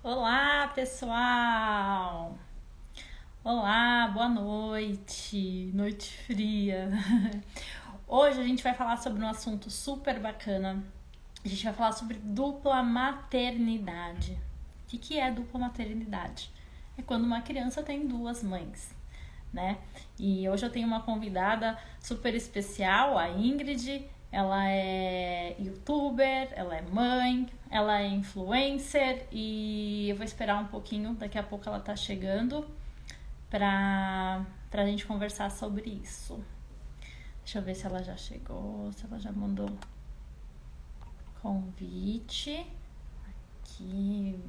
Olá, pessoal! Olá, boa noite, noite fria. Hoje a gente vai falar sobre um assunto super bacana. A gente vai falar sobre dupla maternidade. O que é dupla maternidade? É quando uma criança tem duas mães, né? E hoje eu tenho uma convidada super especial, a Ingrid. Ela é youtuber, ela é mãe, ela é influencer e eu vou esperar um pouquinho, daqui a pouco ela tá chegando pra gente conversar sobre isso. Deixa eu ver se ela já chegou, se ela já mandou convite. Aqui,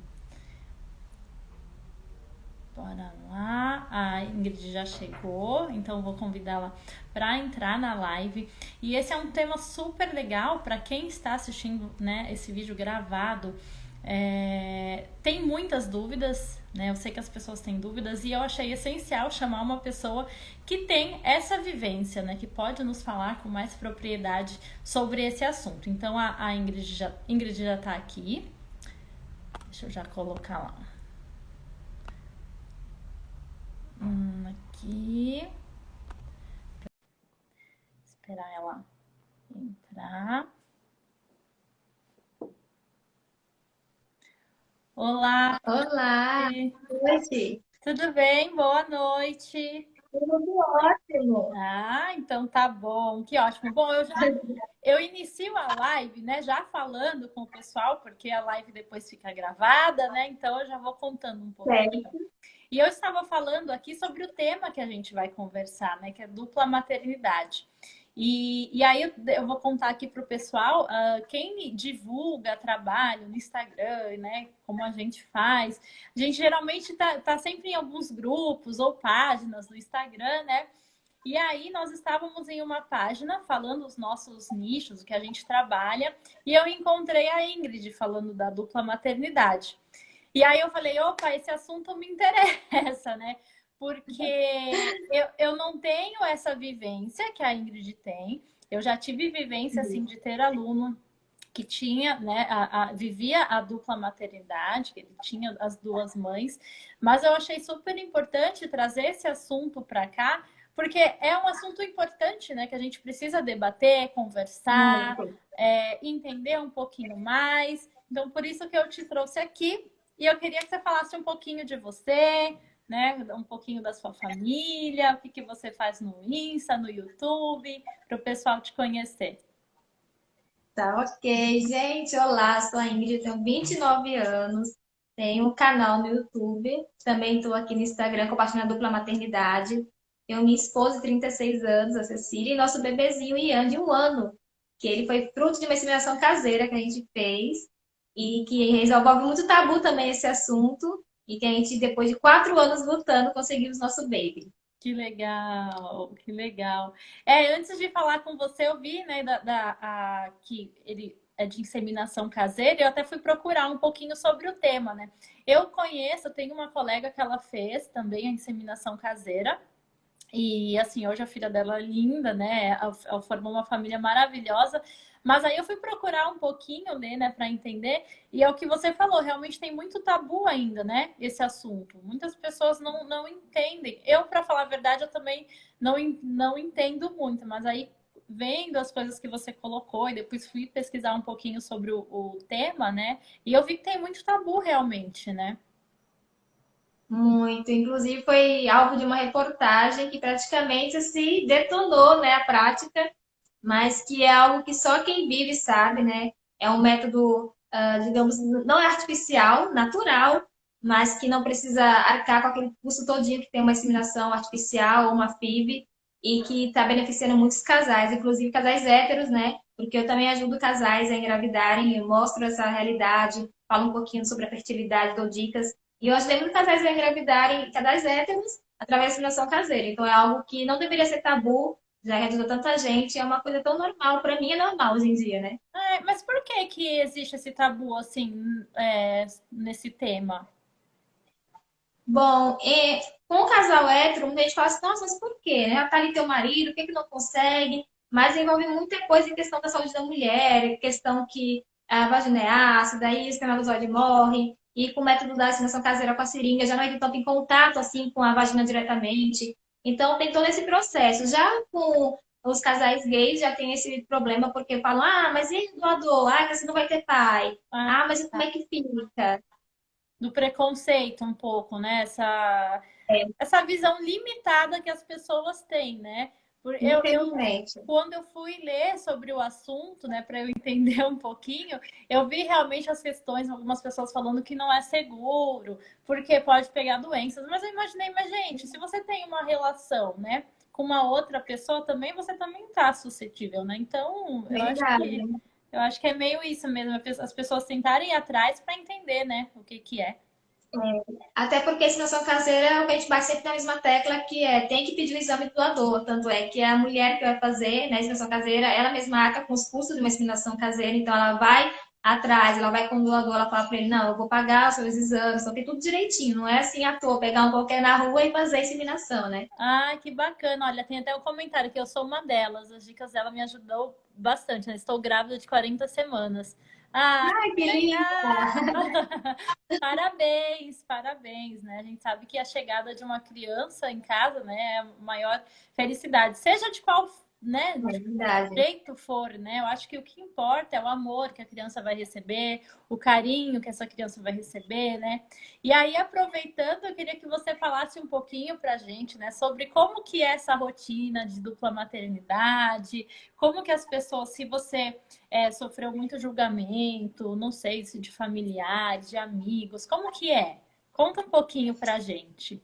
bora lá. A Ingrid já chegou, então vou convidá-la para entrar na live. E esse é um tema super legal para quem está assistindo, né, esse vídeo gravado. Tem muitas dúvidas, né? Eu sei que as pessoas têm dúvidas e eu achei essencial chamar uma pessoa que tem essa vivência, né? Que pode nos falar com mais propriedade sobre esse assunto. Então a Ingrid já tá aqui. Deixa eu já colocar lá. Aqui. Esperar ela entrar. Olá, Olá, boa noite. tudo bem? Boa noite. Tudo ótimo. Ah, então tá bom, que ótimo. Bom, eu inicio a live, né, já falando com o pessoal, porque a live depois fica gravada, né? Então eu já vou contando um pouquinho. Certo. E eu estava falando aqui sobre o tema que a gente vai conversar, né? Que é dupla maternidade. E aí eu vou contar aqui para o pessoal, quem divulga trabalho no Instagram, né? Como a gente faz. A gente geralmente tá sempre em alguns grupos ou páginas do Instagram, né? E aí nós estávamos em uma página falando os nossos nichos, o que a gente trabalha, e eu encontrei a Ingrid falando da dupla maternidade. E aí eu falei, opa, esse assunto me interessa, né? Porque eu não tenho essa vivência que a Ingrid tem. Eu já tive vivência assim de ter aluno que tinha, né, vivia a dupla maternidade, que ele tinha as duas mães, mas eu achei super importante trazer esse assunto para cá, porque é um assunto importante, né, que a gente precisa debater, conversar, Muito. entender um pouquinho mais. Então, por isso que eu te trouxe aqui e eu queria que você falasse um pouquinho de você, né, um pouquinho da sua família, o que você faz no Insta, no YouTube, para o pessoal te conhecer. Tá ok. Gente, olá, sou a Ingrid, tenho 29 anos, tenho um canal no YouTube, também estou aqui no Instagram compartilhando a dupla maternidade. Tenho minha esposa de 36 anos, a Cecília, e nosso bebezinho Ian, de 1 ano, que ele foi fruto de uma inseminação caseira que a gente fez e que resolve muito tabu também esse assunto e que a gente, depois de 4 anos lutando, conseguimos nosso baby. Que legal, que legal. Antes de falar com você, eu vi, né, que ele é de inseminação caseira, e eu até fui procurar um pouquinho sobre o tema, né? Eu conheço, eu tenho uma colega que ela fez também a inseminação caseira, e assim, hoje a filha dela é linda, né? Ela formou uma família maravilhosa. Mas aí eu fui procurar um pouquinho, né, para entender. E é o que você falou, realmente tem muito tabu ainda, né? Esse assunto. Muitas pessoas não entendem. Eu, para falar a verdade, eu também não entendo muito. Mas aí, vendo as coisas que você colocou, e depois fui pesquisar um pouquinho sobre o tema, né? E eu vi que tem muito tabu realmente, né? Muito. Inclusive, foi alvo de uma reportagem que praticamente se detonou, né, a prática, mas que é algo que só quem vive sabe, né? É um método, digamos, não é artificial, natural, mas que não precisa arcar com aquele custo todinho que tem uma inseminação artificial ou uma FIV e que está beneficiando muitos casais, inclusive casais héteros, né? Porque eu também ajudo casais a engravidarem, eu mostro essa realidade, falo um pouquinho sobre a fertilidade, dou dicas. E eu ajudei muitos casais a engravidarem, casais héteros, através da inseminação caseira. Então é algo que não deveria ser tabu, já realizou tanta gente, é uma coisa tão normal. Para mim é normal hoje em dia, né? Mas por que que existe esse tabu, assim, nesse tema? Bom, com o casal hétero, muita gente fala assim, nossa, mas por quê? Né? Tá ali teu marido, por que que não consegue? Mas envolve muita coisa em questão da saúde da mulher, questão que a vagina é ácida, aí o espermatozoide morre. e com o método da vacinação caseira com a seringa, já não entra tanto em contato assim com a vagina diretamente. Então tem todo esse processo. Já com os casais gays já tem esse problema, porque falam, ah, mas e o doador? Ah, que você não vai ter pai. Ah, Ah, mas e como é que fica? do preconceito um pouco, né? Essa visão limitada que as pessoas têm, né? Infelizmente. Quando eu fui ler sobre o assunto, né, para eu entender um pouquinho, eu vi realmente as questões, algumas pessoas falando que não é seguro, porque pode pegar doenças. Mas eu imaginei, mas gente, se você tem uma relação, né, com uma outra pessoa também, você também está suscetível, né? Então, Verdade. eu acho que é meio isso mesmo, as pessoas tentarem ir atrás para entender, né, o que que é. Até porque ensinação caseira é o que a gente bate sempre na mesma tecla, que é tem que pedir o exame do doador. Tanto é que a mulher que vai fazer né, a inseminação caseira, ela mesma arca com os custos de uma inseminação caseira, então ela vai atrás, ela vai com o doador, ela fala para ele, não, eu vou pagar os seus exames, então tem tudo direitinho, não é assim à toa, pegar um qualquer na rua e fazer a inseminação, né? Ah, que bacana. Olha, tem até um comentário que eu sou uma delas. As dicas dela me ajudou bastante, né? Estou grávida de 40 semanas. Ah, Ai, que que linda! legal! Parabéns, parabéns, né? A gente sabe que a chegada de uma criança em casa, né, é a maior felicidade, seja de qual, né, É de verdade. jeito for, né? Eu acho que o que importa é o amor que a criança vai receber, o carinho que essa criança vai receber, né? E aí, aproveitando, eu queria que você falasse um pouquinho pra gente, né, sobre como que é essa rotina de dupla maternidade, como que as pessoas, se você sofreu muito julgamento, não sei se de familiares, de amigos, como que é? Conta um pouquinho pra gente.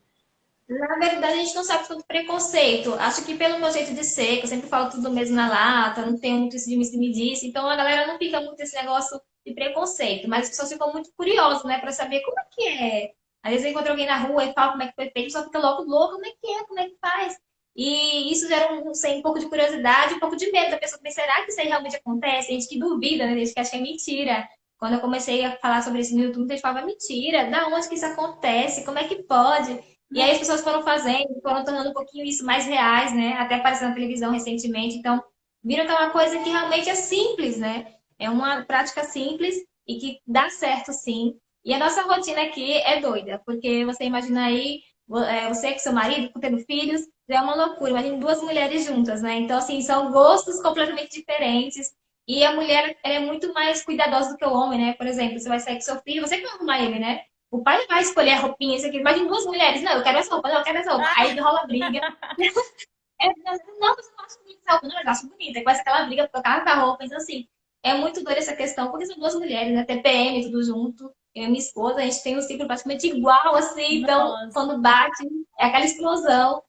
Na verdade, a gente não sabe tanto preconceito. Acho que pelo meu jeito de ser, que eu sempre falo tudo mesmo na lata, não tenho muito isso de me disse, então a galera não fica muito esse negócio de preconceito, mas as pessoas ficam muito curiosas, né, para saber como é que é. Às vezes eu encontro alguém na rua e falo como é que foi feito, só fica logo louco, como é que é, como é que faz? E isso gera um pouco de curiosidade, um pouco de medo da pessoa, mas será que isso aí realmente acontece? Tem gente que duvida, né? Tem gente que acha que é mentira. Quando eu comecei a falar sobre isso no YouTube, tem gente que falava, mentira, da onde que isso acontece? Como é que pode? E aí as pessoas foram fazendo, foram tornando um pouquinho isso mais reais, né? Até apareceu na televisão recentemente. Então, viram que é uma coisa que realmente é simples, né? É uma prática simples e que dá certo sim. E a nossa rotina aqui é doida, porque você imagina aí, você com seu marido, tendo filhos, já é uma loucura. Imagina duas mulheres juntas, né? Então, assim, são gostos completamente diferentes. E a mulher, ela é muito mais cuidadosa do que o homem, né? Por exemplo, você vai sair com seu filho, você que vai arrumar ele, né? O pai vai escolher a roupinha, isso aqui. Imagina duas mulheres. Não, eu quero essa roupa, não, eu quero essa roupa. Aí rola briga. Não, você não acha bonita essa roupa. Não, eu acho bonita. E começa aquela briga por causa da roupa. Então, assim, é muito doida essa questão, porque são duas mulheres, né? TPM, tudo junto. Eu e minha esposa, a gente tem um ciclo praticamente igual, assim. Então, Nossa, quando bate, é aquela explosão.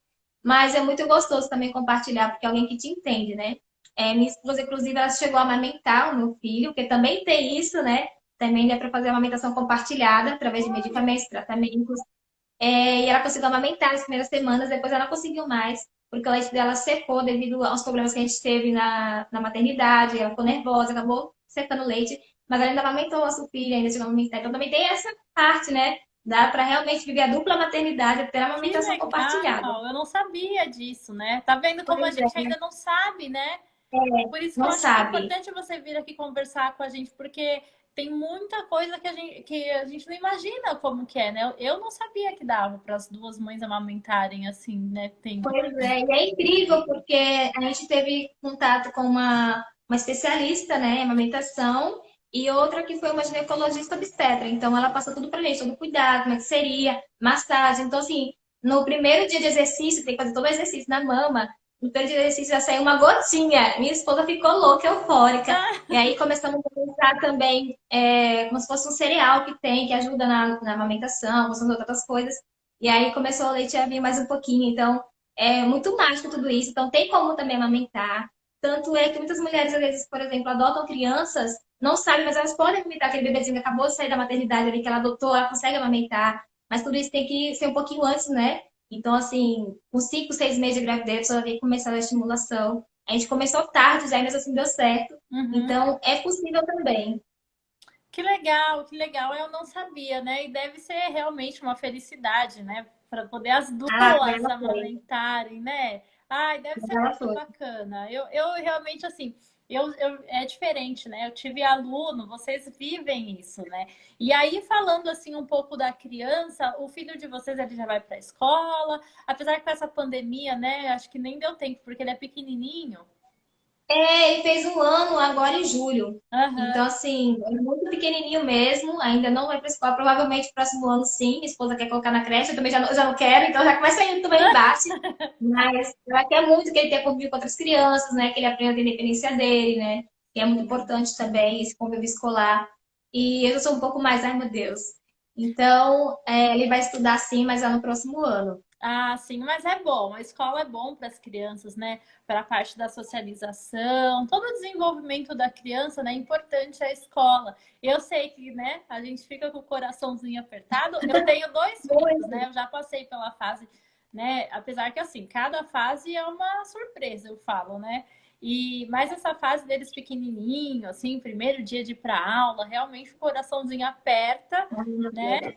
Mas é muito gostoso também compartilhar, porque é alguém que te entende, né? Minha esposa, inclusive, ela chegou a amamentar o meu filho, porque também tem isso, né? Também dá para fazer a amamentação compartilhada através de olha, medicamentos, tratamentos. E ela conseguiu amamentar nas primeiras semanas, depois ela não conseguiu mais, porque o leite dela secou devido aos problemas que a gente teve na maternidade. Ela ficou nervosa, acabou secando o leite, mas ela ainda amamentou a sua filha, ainda chegou a amamentar. Então também tem essa parte, né? Dá para realmente viver a dupla maternidade, ter a que amamentação compartilhada. legal! Eu não sabia disso, né? Tá vendo como a Pois é, gente ainda não sabe, né? Por isso que eu não acho que é sabe. importante você vir aqui conversar com a gente, porque tem muita coisa que a gente não imagina como que é, né? Eu não sabia que dava para as duas mães amamentarem assim, né? Tem. Pois é, e é incrível porque a gente teve contato com uma especialista, né, em amamentação, e outra que foi uma ginecologista obstetra. Então, ela passou tudo pra gente, todo cuidado, como é que seria, massagem. Então, assim, no primeiro dia de exercício, tem que fazer todo o exercício na mama. No primeiro dia de exercício já saiu uma gotinha. Minha esposa ficou louca, eufórica. E aí começamos a pensar também como se fosse um cereal que tem, que ajuda na amamentação, como outras coisas. E aí começou o leite a vir mais um pouquinho. Então, é muito mágico tudo isso, então tem como também amamentar. Tanto é que muitas mulheres, às vezes, por exemplo, adotam crianças, não sabem, mas elas podem amamentar aquele bebezinho que acabou de sair da maternidade ali, que ela adotou, ela consegue amamentar. Mas tudo isso tem que ser um pouquinho antes, né? Então, assim, com 5, 6 meses de gravidez, a pessoa tem que começar a estimulação. A gente começou tarde, já mas assim deu certo. Uhum. Então, é possível também. Que legal, que legal. Eu não sabia, né? E deve ser realmente uma felicidade, né? Para poder as Ah, para duas ela foi. amamentarem, né? Ai, deve Para ser ela muito foi. bacana. Eu realmente, assim, é diferente, né? Eu tive aluno, vocês vivem isso, né? E aí, falando assim um pouco da criança, o filho de vocês ele já vai para a escola, apesar que com essa pandemia, né? Acho que nem deu tempo, porque ele é pequenininho. Ele fez um ano agora em julho. Aham. Então, assim, é muito pequenininho mesmo, ainda não vai para escola. Provavelmente próximo ano, sim. Minha esposa quer colocar na creche, eu também já não quero, então já começa indo também embate. Mas eu quero muito que ele tenha convívio com outras crianças, né? Que ele aprenda a independência dele, né? Que é muito importante também esse convívio escolar. E eu sou um pouco mais, ai meu Deus. Então, ele vai estudar sim, mas é no próximo ano. Ah, sim, mas é bom. A escola é bom para as crianças, né? Para a parte da socialização, todo o desenvolvimento da criança, né? É importante a escola. Eu sei que, né? A gente fica com o coraçãozinho apertado. Eu tenho dois filhos, né? Eu já passei pela fase, né? Apesar que assim, cada fase é uma surpresa, eu falo, né? Mas essa fase deles pequenininho, assim, primeiro dia de ir para aula, realmente o coraçãozinho aperta, né?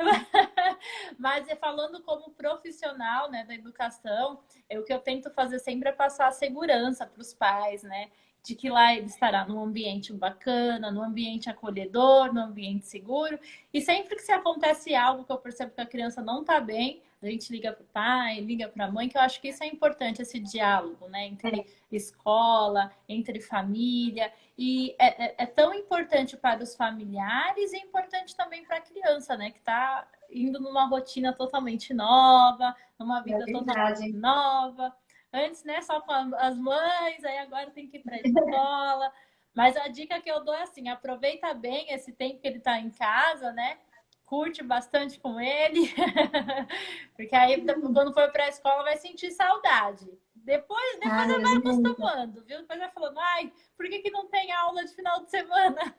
Mas falando como profissional, né, da educação, o que eu tento fazer sempre é passar a segurança para os pais, né? De que lá ele estará num ambiente bacana, num ambiente acolhedor, num ambiente seguro. E sempre que se acontece algo que eu percebo que a criança não está bem, a gente liga para o pai, liga para a mãe, que eu acho que isso é importante, esse diálogo, né? Entre escola, entre família. E é tão importante para os familiares e importante também para a criança, né? Que está indo numa rotina totalmente nova, numa É vida totalmente verdade. nova. Antes, né, só com as mães, aí agora tem que ir para a escola. Mas a dica que eu dou é assim: aproveita bem esse tempo que ele está em casa, né? Curte bastante com ele, porque aí quando for para a escola vai sentir saudade. Depois Ai, ele vai Deus, muito. acostumando, viu? Depois vai falando, ai, por que não tem aula de final de semana?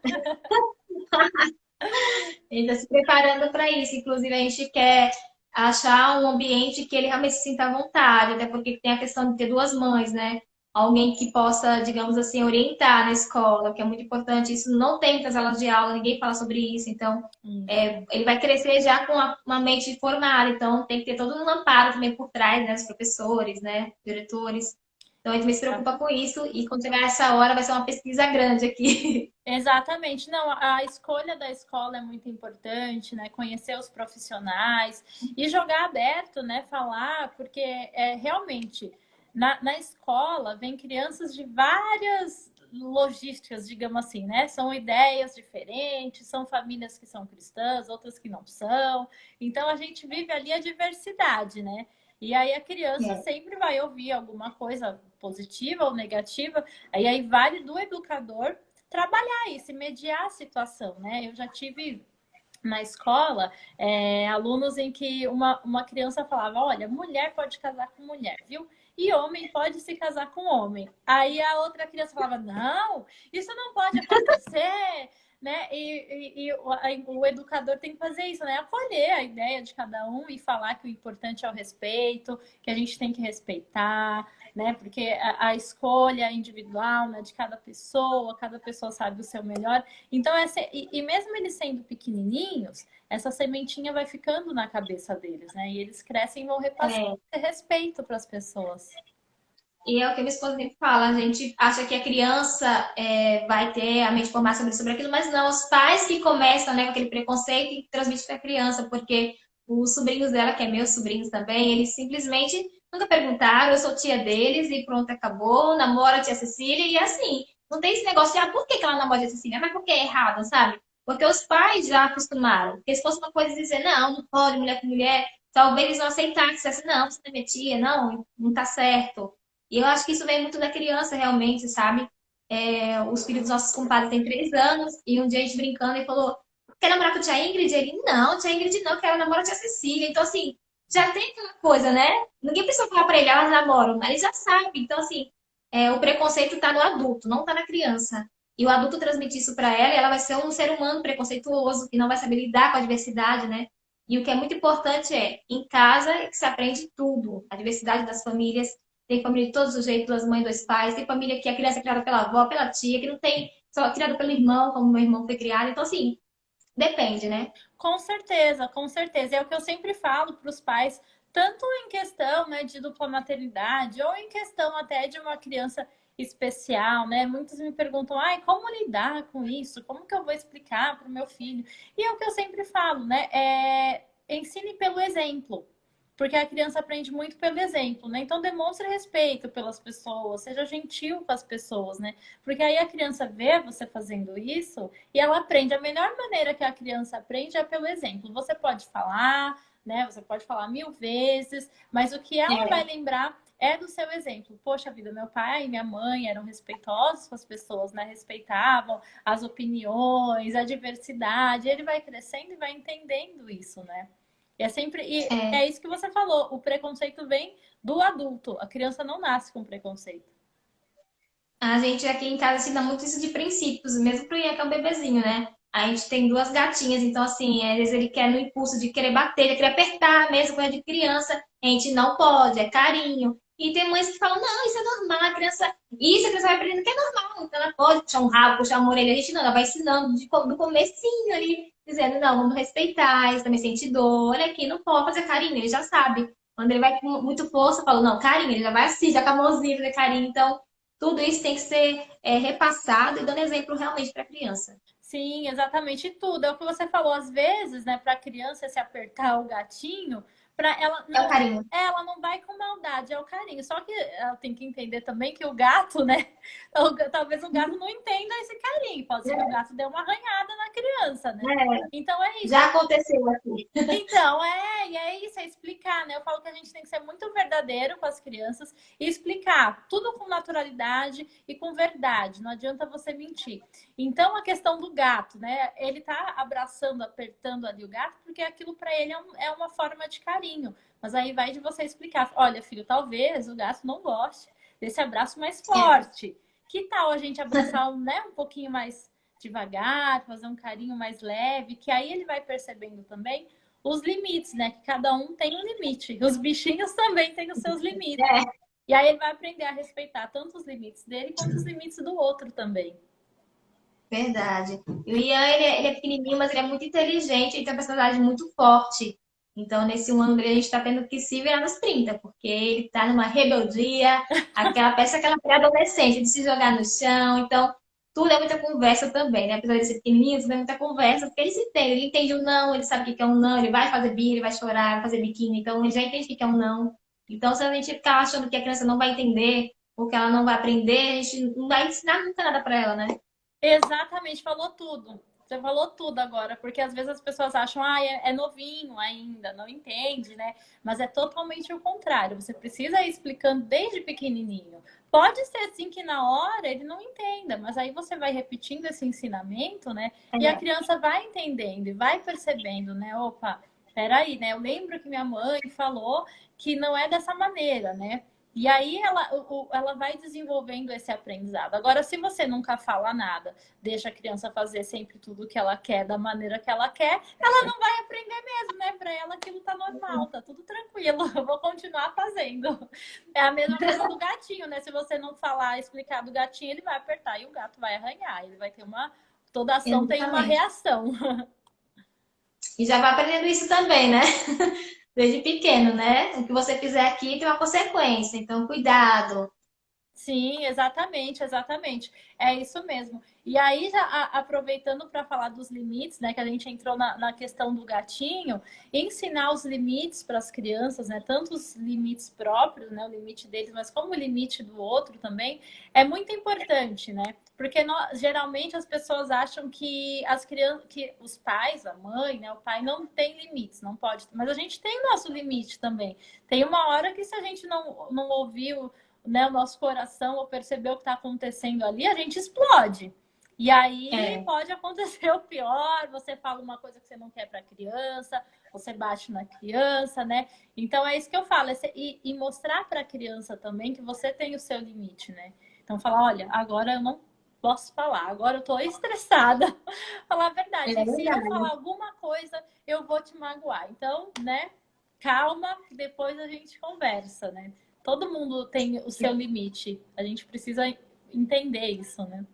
Ele está se preparando para isso. Inclusive, a gente quer achar um ambiente que ele realmente se sinta à vontade, até porque tem a questão de ter duas mães, né? Alguém que possa, digamos assim, orientar na escola, que é muito importante. Isso não tem muitas aulas de aula, ninguém fala sobre isso. Então, Isso. ele vai crescer já com uma mente formada. Então, tem que ter todo um amparo também por trás, né? Os professores, né? Diretores. Então, a gente se preocupa com isso. E quando chegar essa hora, vai ser uma pesquisa grande aqui. Exatamente. Não, a escolha da escola é muito importante, né? Conhecer os profissionais e jogar aberto, né? Falar, porque realmente na escola vem crianças de várias logísticas, digamos assim, né? São ideias diferentes, são famílias que são cristãs, outras que não são. Então a gente vive ali a diversidade, né? E aí a criança sempre vai ouvir alguma coisa positiva ou negativa, e aí vale do educador trabalhar isso, mediar a situação, né? Eu já tive na escola alunos em que uma criança falava, olha, mulher pode casar com mulher, viu? E homem pode se casar com homem. Aí a outra criança falava, não, isso não pode acontecer, né? O educador tem que fazer isso, né? Acolher a ideia de cada um e falar que o importante é o respeito, que a gente tem que respeitar, né? Porque a escolha individual, né, de cada pessoa sabe o seu melhor. Então, e mesmo eles sendo pequenininhos, essa sementinha vai ficando na cabeça deles, né? E eles crescem e vão repassando É, esse respeito para as pessoas. e é o que minha esposa sempre fala, a gente acha que a criança vai ter a mente formada sobre aquilo, mas não, os pais que começam, né, com aquele preconceito e transmitem para a criança, porque os sobrinhos dela, que é meus sobrinhos também, eles simplesmente nunca perguntaram, eu sou tia deles e pronto, acabou, namora a tia Cecília e é assim. Não tem esse negócio de, por que ela namora a tia Cecília? Mas por que é errado, sabe? Porque os pais já acostumaram. Porque se fosse uma coisa de dizer, não pode, mulher com mulher, talvez eles não aceitassem, assim, não, você não é minha tia, não tá certo. E eu acho que isso vem muito da criança, realmente, sabe? Os filhos dos nossos compadres têm 3 anos, e um dia a gente brincando, ele falou: quer namorar com a tia Ingrid? Ele, não, tia Ingrid não, quero namorar com a tia Cecília. Então, assim, já tem aquela coisa, né? Ninguém precisa falar pra ele, elas namoram, mas ele já sabe. Então, assim, o preconceito tá no adulto, não tá na criança. E o adulto transmitir isso pra ela, e ela vai ser um ser humano preconceituoso, que não vai saber lidar com a diversidade, né? E o que é muito importante em casa que se aprende tudo, a diversidade das famílias, tem família de todos os jeitos, duas mães, dois pais. Tem família que a criança é criada pela avó, pela tia, que não tem, só criada pelo irmão, como meu irmão foi criado. Então, assim, depende, né? Com certeza, com certeza. É o que eu sempre falo para os pais, tanto em questão, né, de dupla maternidade, ou em questão até de uma criança especial, né? Muitos me perguntam, ai, como lidar com isso? Como que eu vou explicar para o meu filho? E é o que eu sempre falo, né? Ensine pelo exemplo. Porque a criança aprende muito pelo exemplo, né? Então demonstre respeito pelas pessoas, seja gentil com as pessoas, né? Porque aí a criança vê você fazendo isso e ela aprende. A melhor maneira que a criança aprende é pelo exemplo. Você pode falar, né? Você pode falar 1000 vezes, mas o que ela vai É. lembrar é do seu exemplo. Poxa vida, meu pai e minha mãe eram respeitosos com as pessoas, né? Respeitavam as opiniões, a diversidade. Ele vai crescendo e vai entendendo isso, né? E é sempre. E é É. isso que você falou. O preconceito vem do adulto. A criança não nasce com preconceito. A gente aqui em casa ensina muito isso de princípios, mesmo pro Ian, que é um bebezinho, né? A gente tem duas gatinhas, então assim, às vezes ele quer no impulso de querer bater, de querer apertar mesmo, coisa de criança. A gente não pode, é carinho. E tem mães que falam, não, isso é normal, a criança. Isso a criança vai aprendendo que é normal. Então ela pode puxar um rabo, puxar uma orelha, a gente não, ela vai ensinando do comecinho ali, dizendo, não, vamos respeitar, isso também sente dor, olha aqui, não pode fazer carinho, ele já sabe. Quando ele vai com muito força, eu falo, não, carinho, ele já vai assim, já com a mãozinha fazer carinho. Então, tudo isso tem que ser repassado e dando exemplo realmente para a criança. Sim, exatamente tudo. É o que você falou, às vezes, né, para a criança se apertar o gatinho, para É o carinho. ela não vai com maldade, é o carinho. Só que ela tem que entender também que o gato, né, talvez o gato não entenda esse carinho. Pode ser que o gato dê uma arranhada na criança, né? Então é isso. Já aconteceu aqui. Então, e é isso, é explicar, né? Eu falo que a gente tem que ser muito verdadeiro com as crianças e explicar tudo com naturalidade e com verdade. Não adianta você mentir. Então, a questão do gato, né? Ele tá abraçando, apertando ali o gato, porque aquilo para ele é uma forma de carinho. Mas aí vai de você explicar: olha, filho, talvez o gato não goste desse abraço mais É, forte. Que tal a gente abraçar, né, um pouquinho mais devagar, fazer um carinho mais leve, que aí ele vai percebendo também os limites, né? Que cada um tem um limite. Os bichinhos também têm os seus limites. é, E aí ele vai aprender a respeitar tanto os limites dele quanto os limites do outro também. verdade. E o Ian, ele é pequenininho, mas ele é muito inteligente, ele tem uma personalidade muito forte. Então, nesse um ano dele, a gente está tendo que se virar nos 30, porque ele está numa rebeldia, aquela peça, aquela pré-adolescente, de se jogar no chão. Então, tudo é muita conversa também, né? Apesar de ser pequenininho, tudo é muita conversa, porque ele entende o não, ele sabe o que é um não, ele vai fazer birra, ele vai chorar, vai fazer biquíni, então ele já entende o que é um não. Então, se a gente ficar achando que a criança não vai entender, ou que ela não vai aprender, a gente não vai ensinar nunca nada para ela, né? Exatamente, falou tudo. Você falou tudo agora, porque às vezes as pessoas acham, é novinho ainda, não entende, né? Mas é totalmente o contrário. Você precisa ir explicando desde pequenininho. Pode ser assim que na hora ele não entenda, mas aí você vai repetindo esse ensinamento, né? E a criança vai entendendo e vai percebendo, né? Opa, peraí, né? Eu lembro que minha mãe falou que não é dessa maneira, né? E aí ela vai desenvolvendo esse aprendizado. Agora, se você nunca fala nada, deixa a criança fazer sempre tudo o que ela quer, da maneira que ela quer, ela não vai aprender mesmo, né? Para ela aquilo tá normal, tá tudo tranquilo, eu vou continuar fazendo. É a mesma coisa do gatinho, né? Se você não falar, explicar do gatinho, ele vai apertar e o gato vai arranhar, ele vai ter uma. Toda ação tem uma Exatamente. reação. E já vai aprendendo isso também, né? Desde pequeno, né? O que você fizer aqui tem uma consequência, então cuidado. Sim, exatamente, exatamente. É isso mesmo. E aí, já aproveitando para falar dos limites, né? Que a gente entrou na questão do gatinho, ensinar os limites para as crianças, né? Tanto os limites próprios, né? O limite deles, mas como o limite do outro também, é muito importante, né? Porque geralmente as pessoas acham que as crianças, que os pais, a mãe, né? O pai não tem limites, não pode. Mas a gente tem o nosso limite também. Tem uma hora que se a gente não ouviu, né, o nosso coração ou perceber o que está acontecendo ali, a gente explode. E aí É, pode acontecer o pior, você fala uma coisa que você não quer para a criança, você bate na criança, né? Então é isso que eu falo, e mostrar para a criança também que você tem o seu limite, né? Então falar, olha, agora eu não posso falar, agora eu tô estressada. Falar a é verdade, e se eu verdade. falar alguma coisa, eu vou te magoar. Então, né, calma, que depois a gente conversa, né? Todo mundo tem o seu limite. A gente precisa entender isso, né?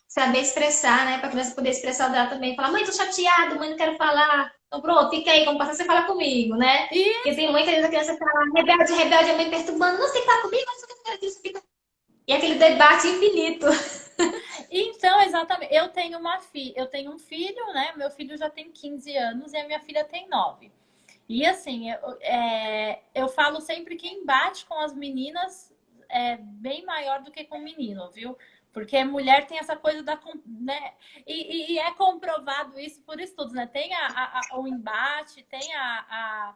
Saber expressar, né? Para a criança poder expressar o dela também. Falar, mãe, tô chateado, mãe, não quero falar. Então, pronto, fica aí, como passar, você fala comigo, né? E Porque tem muita vezes a criança tá rebelde, rebelde, a mãe perturbando, não sei falar comigo, mas você fica. E aquele debate infinito. Então, exatamente, eu tenho uma filha, eu tenho um filho, né? Meu filho já tem 15 anos e a minha filha tem 9. E assim, eu falo sempre que embate com as meninas é bem maior do que com o menino, viu? Porque mulher tem essa coisa da, né? E é comprovado isso por estudos, né? Tem o embate, tem a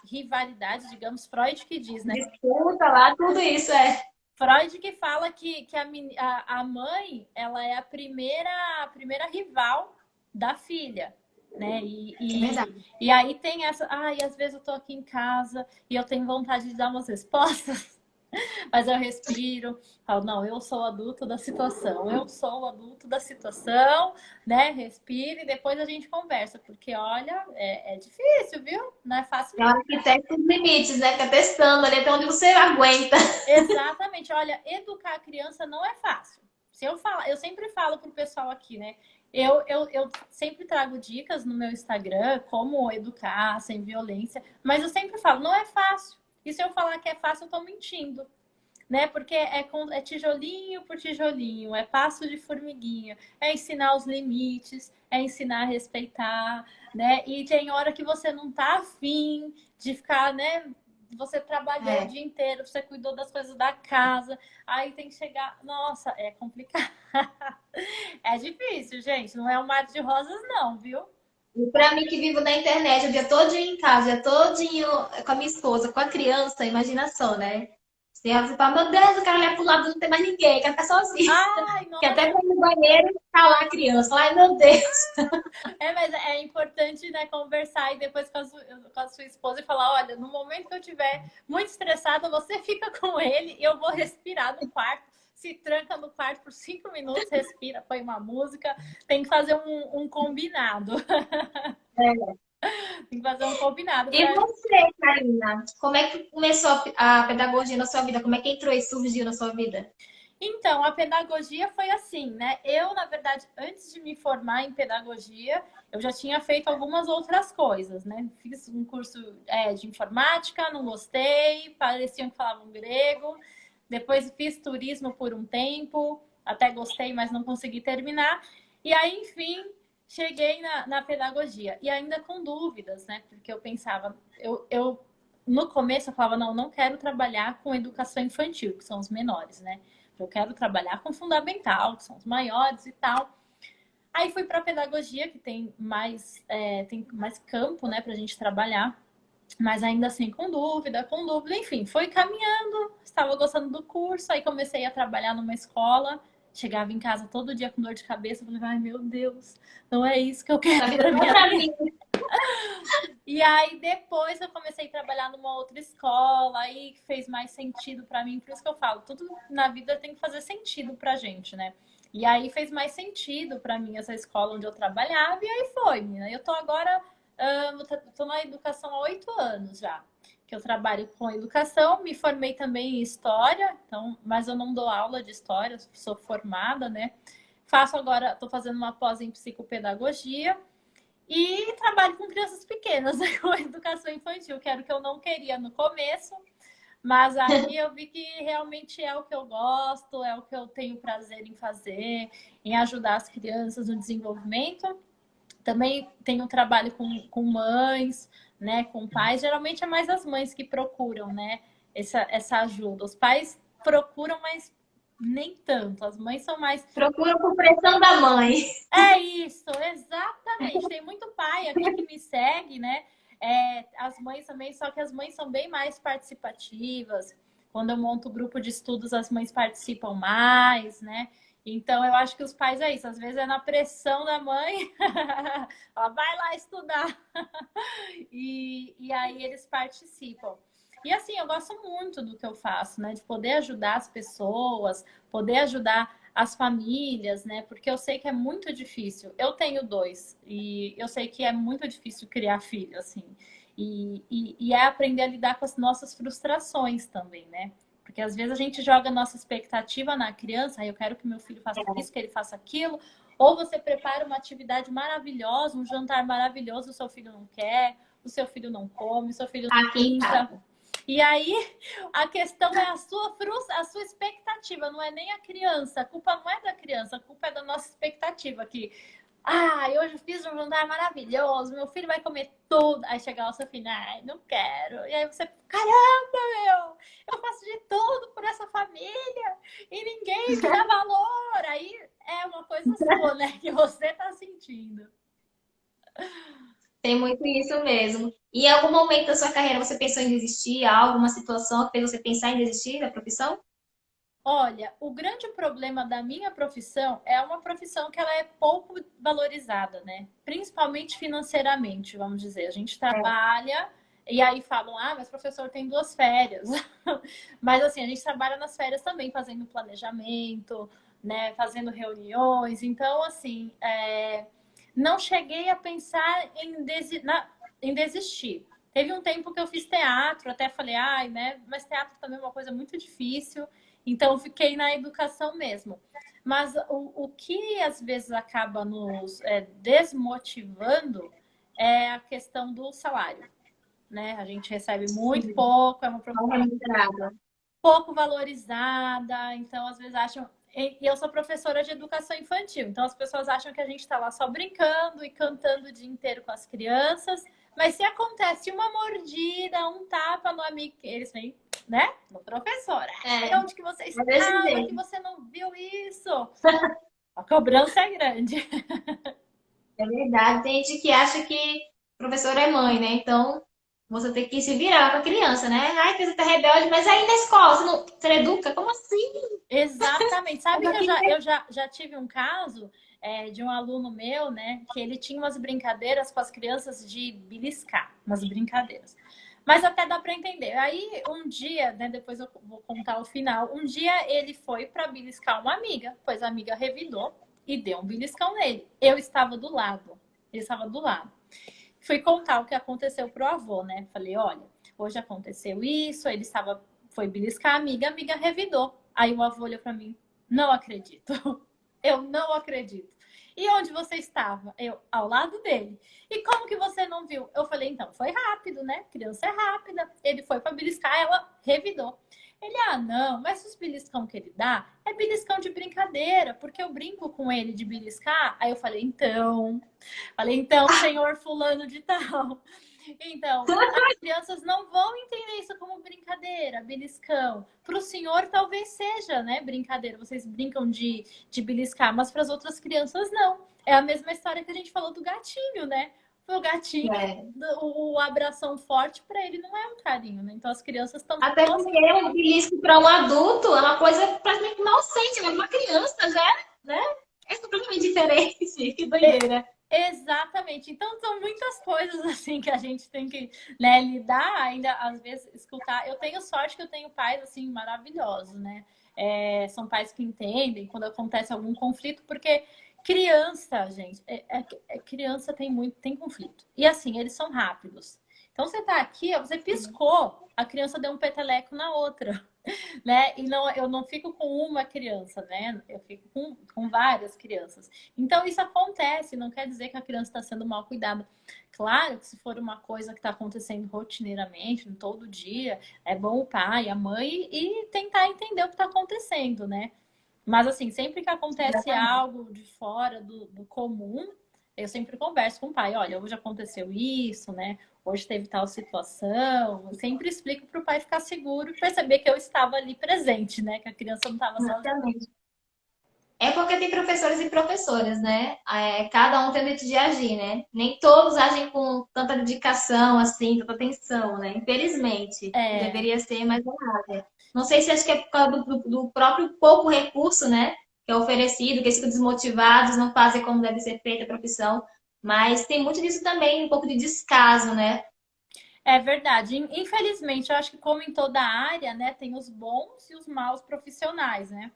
rivalidade, digamos, Freud que diz, né? Disputa lá, tudo isso é. Freud que fala que a mãe ela é a primeira rival da filha, né? É verdade. E aí tem essa, e às vezes eu tô aqui em casa e eu tenho vontade de dar umas respostas, mas eu respiro, falo, não, eu sou o adulto da situação, eu sou o adulto da situação, né? Respiro e depois a gente conversa, porque olha, é difícil, viu? Não é fácil, É não. hora que testa os limites, né? Fica testando ali até onde você aguenta. Exatamente. Olha, educar a criança não é fácil. Se eu falar, eu sempre falo pro pessoal aqui, né? Eu sempre trago dicas no meu Instagram, como educar sem violência, mas eu sempre falo, não é fácil. E se eu falar que é fácil, eu tô mentindo, né? Porque é tijolinho por tijolinho, é passo de formiguinha, é ensinar os limites, é ensinar a respeitar, né? E tem hora que você não tá afim de ficar, né? Você trabalhou o É. dia inteiro, você cuidou das coisas da casa, aí tem que chegar. Nossa, é complicado. É difícil, gente. Não é um mar de rosas, não, viu? E pra mim que vivo na internet o dia todinho em casa, o dia todinho com a minha esposa, com a criança, imagina só, né? Você fala, meu Deus, eu quero olhar pro lado, não tem mais ninguém, quero ficar sozinha. Ai, Que até nossa. pra ir no banheiro, tá lá a criança. Ai, meu Deus. Mas é importante, né, conversar e depois com a sua esposa e falar, olha, no momento que eu estiver muito estressada, você fica com ele e eu vou respirar no quarto. Se tranca no quarto por 5 minutos, respira, põe uma música. Tem que fazer um combinado. Tem que fazer um combinado E para. você, Karina? Como é que começou a pedagogia na sua vida? Como é que entrou e surgiu na sua vida? Então, a pedagogia foi assim, né? Eu, na verdade, antes de me formar em pedagogia, eu já tinha feito algumas outras coisas, né? Fiz um curso de informática, não gostei, pareciam que falavam grego. Depois fiz turismo por um tempo, até gostei, mas não consegui terminar. E aí, enfim, cheguei na pedagogia. E ainda com dúvidas, né? Porque eu pensava, no começo eu falava, não, não quero trabalhar com educação infantil, que são os menores, né? Eu quero trabalhar com fundamental, que são os maiores e tal. Aí fui para pedagogia, que tem mais campo, né, para a gente trabalhar, mas ainda assim com dúvida, enfim, foi caminhando, estava gostando do curso, aí comecei a trabalhar numa escola, chegava em casa todo dia com dor de cabeça, falei, ai meu Deus, não é isso que eu Na quero vida para não minha pra vida. mim. E aí depois eu comecei a trabalhar numa outra escola, aí fez mais sentido para mim, por isso que eu falo, tudo na vida tem que fazer sentido pra gente, né? E aí fez mais sentido para mim essa escola onde eu trabalhava, e aí foi, menina. Eu tô agora, tô na educação há 8 anos já, que eu trabalho com educação, me formei também em história, então, mas eu não dou aula de história, sou formada, né? Faço agora, tô fazendo uma pós em psicopedagogia. E trabalho com crianças pequenas, né, com educação infantil, que era o que eu não queria no começo, mas aí eu vi que realmente é o que eu gosto, é o que eu tenho prazer em fazer, em ajudar as crianças no desenvolvimento. Também tenho trabalho com mães, né, com pais. Geralmente é mais as mães que procuram, né, essa ajuda. Os pais procuram, mas nem tanto. As mães são mais Procura por pressão da mãe. é isso, exatamente. Tem muito pai aqui que me segue, né? As mães também, só que as mães são bem mais participativas. Quando eu monto o grupo de estudos, as mães participam mais, né? Então, eu acho que os pais é isso. Às vezes é na pressão da mãe, ela vai lá estudar. E aí eles participam. E assim, eu gosto muito do que eu faço, né? De poder ajudar as pessoas, poder ajudar as famílias, né? Porque eu sei que é muito difícil. Eu tenho dois e eu sei que é muito difícil criar filho, assim. E é aprender a lidar com as nossas frustrações também, né? Porque às vezes a gente joga a nossa expectativa na criança, eu quero que meu filho faça isso, que ele faça aquilo. Ou você prepara uma atividade maravilhosa, um jantar maravilhoso, o seu filho não quer, o seu filho não come, o seu filho não Aqui em brinca. casa. E aí, a questão é a sua expectativa, não é nem a criança. A culpa não é da criança, a culpa é da nossa expectativa. Que, hoje eu fiz um jantar maravilhoso, meu filho vai comer tudo. Aí chega o seu filho, ai, não quero. E aí você, caramba, eu faço de tudo por essa família e ninguém me dá valor. Aí é uma coisa sua, né, que você tá sentindo. Tem muito isso mesmo. E em algum momento da sua carreira você pensou em desistir? Há alguma situação que fez você pensar em desistir da profissão? Olha, o grande problema da minha profissão é uma profissão que ela é pouco valorizada, né? Principalmente financeiramente, vamos dizer. A gente trabalha e aí falam, mas professor tem 2 férias. Mas assim, a gente trabalha nas férias também, fazendo planejamento, né? Fazendo reuniões. Então, assim, não cheguei a pensar em desistir. Teve um tempo que eu fiz teatro, até falei, né? Mas teatro também é uma coisa muito difícil. Então, eu fiquei na educação mesmo. Mas o que às vezes acaba nos desmotivando é a questão do salário, né? A gente recebe muito Sim, pouco, é uma não profissão remunerada. pouco valorizada, então às vezes acham. E eu sou professora de educação infantil, então as pessoas acham que a gente está lá só brincando e cantando o dia inteiro com as crianças, mas se acontece uma mordida, um tapa no amigo, eles vêm, né? No professora. É, Onde que você é desse estava que jeito. você não viu isso? A cobrança é grande. É verdade. Tem gente que acha que professor é mãe, né? Então, você tem que se virar com a criança, né? Ai, criança tá rebelde, mas aí na escola, você não educa? Como assim? Exatamente. Eu Sabe tô que aqui. já tive um caso de um aluno meu, né, que ele tinha umas brincadeiras com as crianças de beliscar, umas brincadeiras. Mas até dá para entender. Aí um dia, né, depois eu vou contar o final. Um dia ele foi para beliscar uma amiga, pois a amiga revidou e deu um beliscão nele. Eu estava do lado. Ele estava do lado. Fui contar o que aconteceu pro avô, né? Falei, olha, hoje aconteceu isso, ele estava, foi beliscar a amiga revidou. Aí o avô olhou para mim, não acredito. Eu não acredito. E onde você estava? Eu, ao lado dele. E como que você não viu? Eu falei, então, foi rápido, né? Criança é rápida. Ele foi para beliscar, ela revidou. Ele, não, mas os beliscão que ele dá é beliscão de brincadeira, porque eu brinco com ele de beliscar. Aí eu falei, então, senhor fulano de tal. Então, as crianças não vão entender isso como brincadeira, beliscão. Para o senhor, talvez seja, né, brincadeira. Vocês brincam de beliscar, mas para as outras crianças, não. É a mesma história que a gente falou do gatinho, né? O gatinho, É. o abração forte para ele não é um carinho, né? Então, as crianças também Até não porque um belisco para um adulto é uma coisa praticamente inocente, mas uma criança já, né? É completamente diferente. Que doideira. Exatamente. Então, são muitas coisas assim que a gente tem que, né, lidar, ainda às vezes escutar. Eu tenho sorte que eu tenho pais assim maravilhosos, né? São pais que entendem quando acontece algum conflito, porque criança, gente, criança tem conflito. E assim, eles são rápidos. Então, você tá aqui, ó, você piscou, a criança deu um peteleco na outra, né? E não, eu não fico com uma criança, né? Eu fico com várias crianças. Então, isso acontece, não quer dizer que a criança está sendo mal cuidada. Claro que se for uma coisa que está acontecendo rotineiramente, todo dia, é bom o pai, a mãe e tentar entender o que está acontecendo, né? Mas, assim, sempre que acontece Exatamente. algo de fora do comum, eu sempre converso com o pai. Olha, hoje aconteceu isso, né? Hoje teve tal situação. Eu sempre explico para o pai ficar seguro e perceber que eu estava ali presente, né? Que a criança não estava sozinha. Exatamente. É porque tem professores e professoras, né? Cada um tem um jeito de agir, né? Nem todos agem com tanta dedicação, assim, tanta atenção, né? Infelizmente. É, Deveria ser mais honrada. Não sei se acho que é por causa do próprio pouco recurso, né? Que é oferecido, que eles ficam desmotivados, não fazem como deve ser feita a profissão. Mas tem muito disso também, um pouco de descaso, né? é verdade. Infelizmente, eu acho que como em toda área, né, tem os bons e os maus profissionais, né?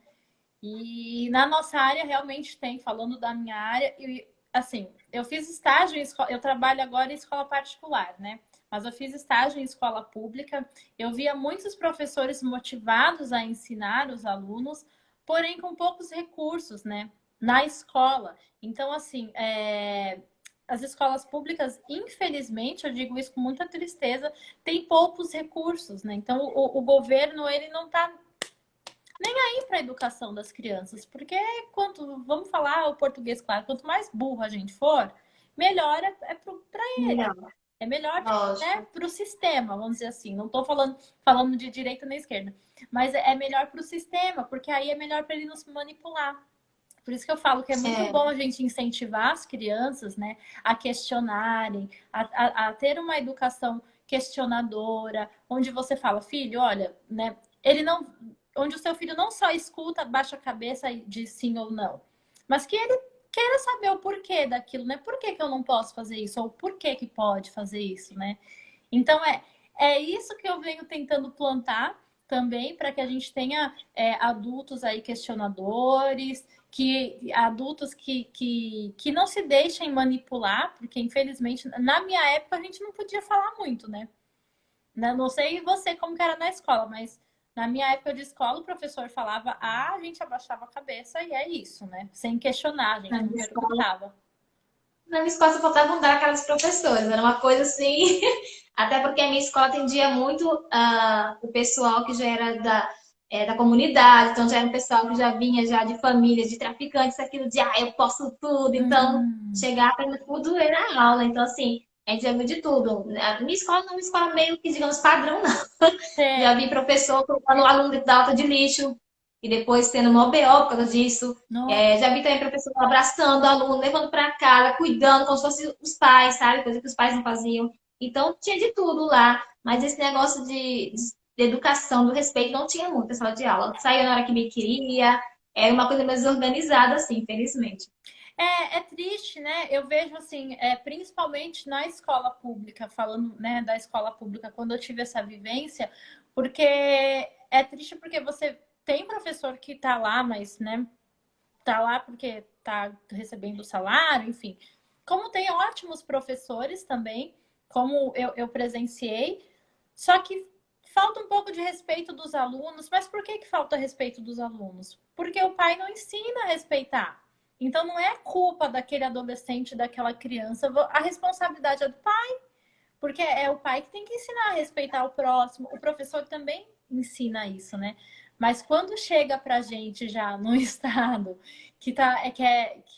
E na nossa área realmente tem, falando da minha área, e assim, eu fiz estágio em escola, eu trabalho agora em escola particular, né? Mas eu fiz estágio em escola pública, eu via muitos professores motivados a ensinar os alunos, porém com poucos recursos, né? Na escola. Então, assim, as escolas públicas, infelizmente, eu digo isso com muita tristeza, têm poucos recursos, né? Então, o governo, ele não está nem aí para a educação das crianças, porque vamos falar o português, claro, quanto mais burro a gente for, melhor para ele. Melhor, É melhor, né, lógico. para o sistema, vamos dizer assim. Não estou falando de direita nem esquerda, mas é melhor para o sistema, porque aí é melhor para ele nos manipular. Por isso que eu falo que é muito É, bom a gente incentivar as crianças, né, a questionarem, a ter uma educação questionadora, onde você fala, filho, olha, né, ele não, onde o seu filho não só escuta, baixa a cabeça e diz sim ou não, mas que ele queira saber o porquê daquilo, né? Por que que eu não posso fazer isso? Ou por que que pode fazer isso, né? Então, é isso que eu venho tentando plantar também para que a gente tenha adultos aí questionadores, adultos que não se deixem manipular, porque infelizmente, na minha época, a gente não podia falar muito, né? Não sei você como que era na escola, mas na minha época de escola, o professor falava A, a gente abaixava a cabeça e é isso, né? Sem questionar, a na gente não minha escola, perguntava. na minha escola só faltavam dar aquelas professores. Era uma coisa assim. Até porque a minha escola atendia muito o pessoal que já era da comunidade, então já era um pessoal que já vinha já de famílias, de traficantes, aquilo de eu posso tudo, então Hum, chegar aprendendo tudo era aula. Então, assim, a gente já viu de tudo. A minha escola não é uma escola meio que, digamos, padrão, não. Já sei. vi professor colocando o aluno dentro da alta de lixo e depois tendo uma BO por causa disso. Nossa, Já vi também professor abraçando o aluno, levando para casa, cuidando como se fossem os pais, sabe? Coisa que os pais não faziam. Então, tinha de tudo lá. Mas esse negócio de educação, do respeito, não tinha muito na sala de aula. Saía na hora que me queria. Era uma coisa mais organizada, assim, infelizmente. é triste, né? Eu vejo assim, principalmente na escola pública, falando, né, da escola pública, quando eu tive essa vivência, porque é triste porque você tem professor que tá lá, mas, né, tá lá porque tá recebendo salário, enfim. Como tem ótimos professores também, como eu presenciei, só que falta um pouco de respeito dos alunos. Mas por que falta respeito dos alunos? Porque o pai não ensina a respeitar. Então não é culpa daquele adolescente, daquela criança, a responsabilidade é do pai, porque é o pai que tem que ensinar a respeitar o próximo. O professor também ensina isso, né? Mas quando chega pra gente já no estado que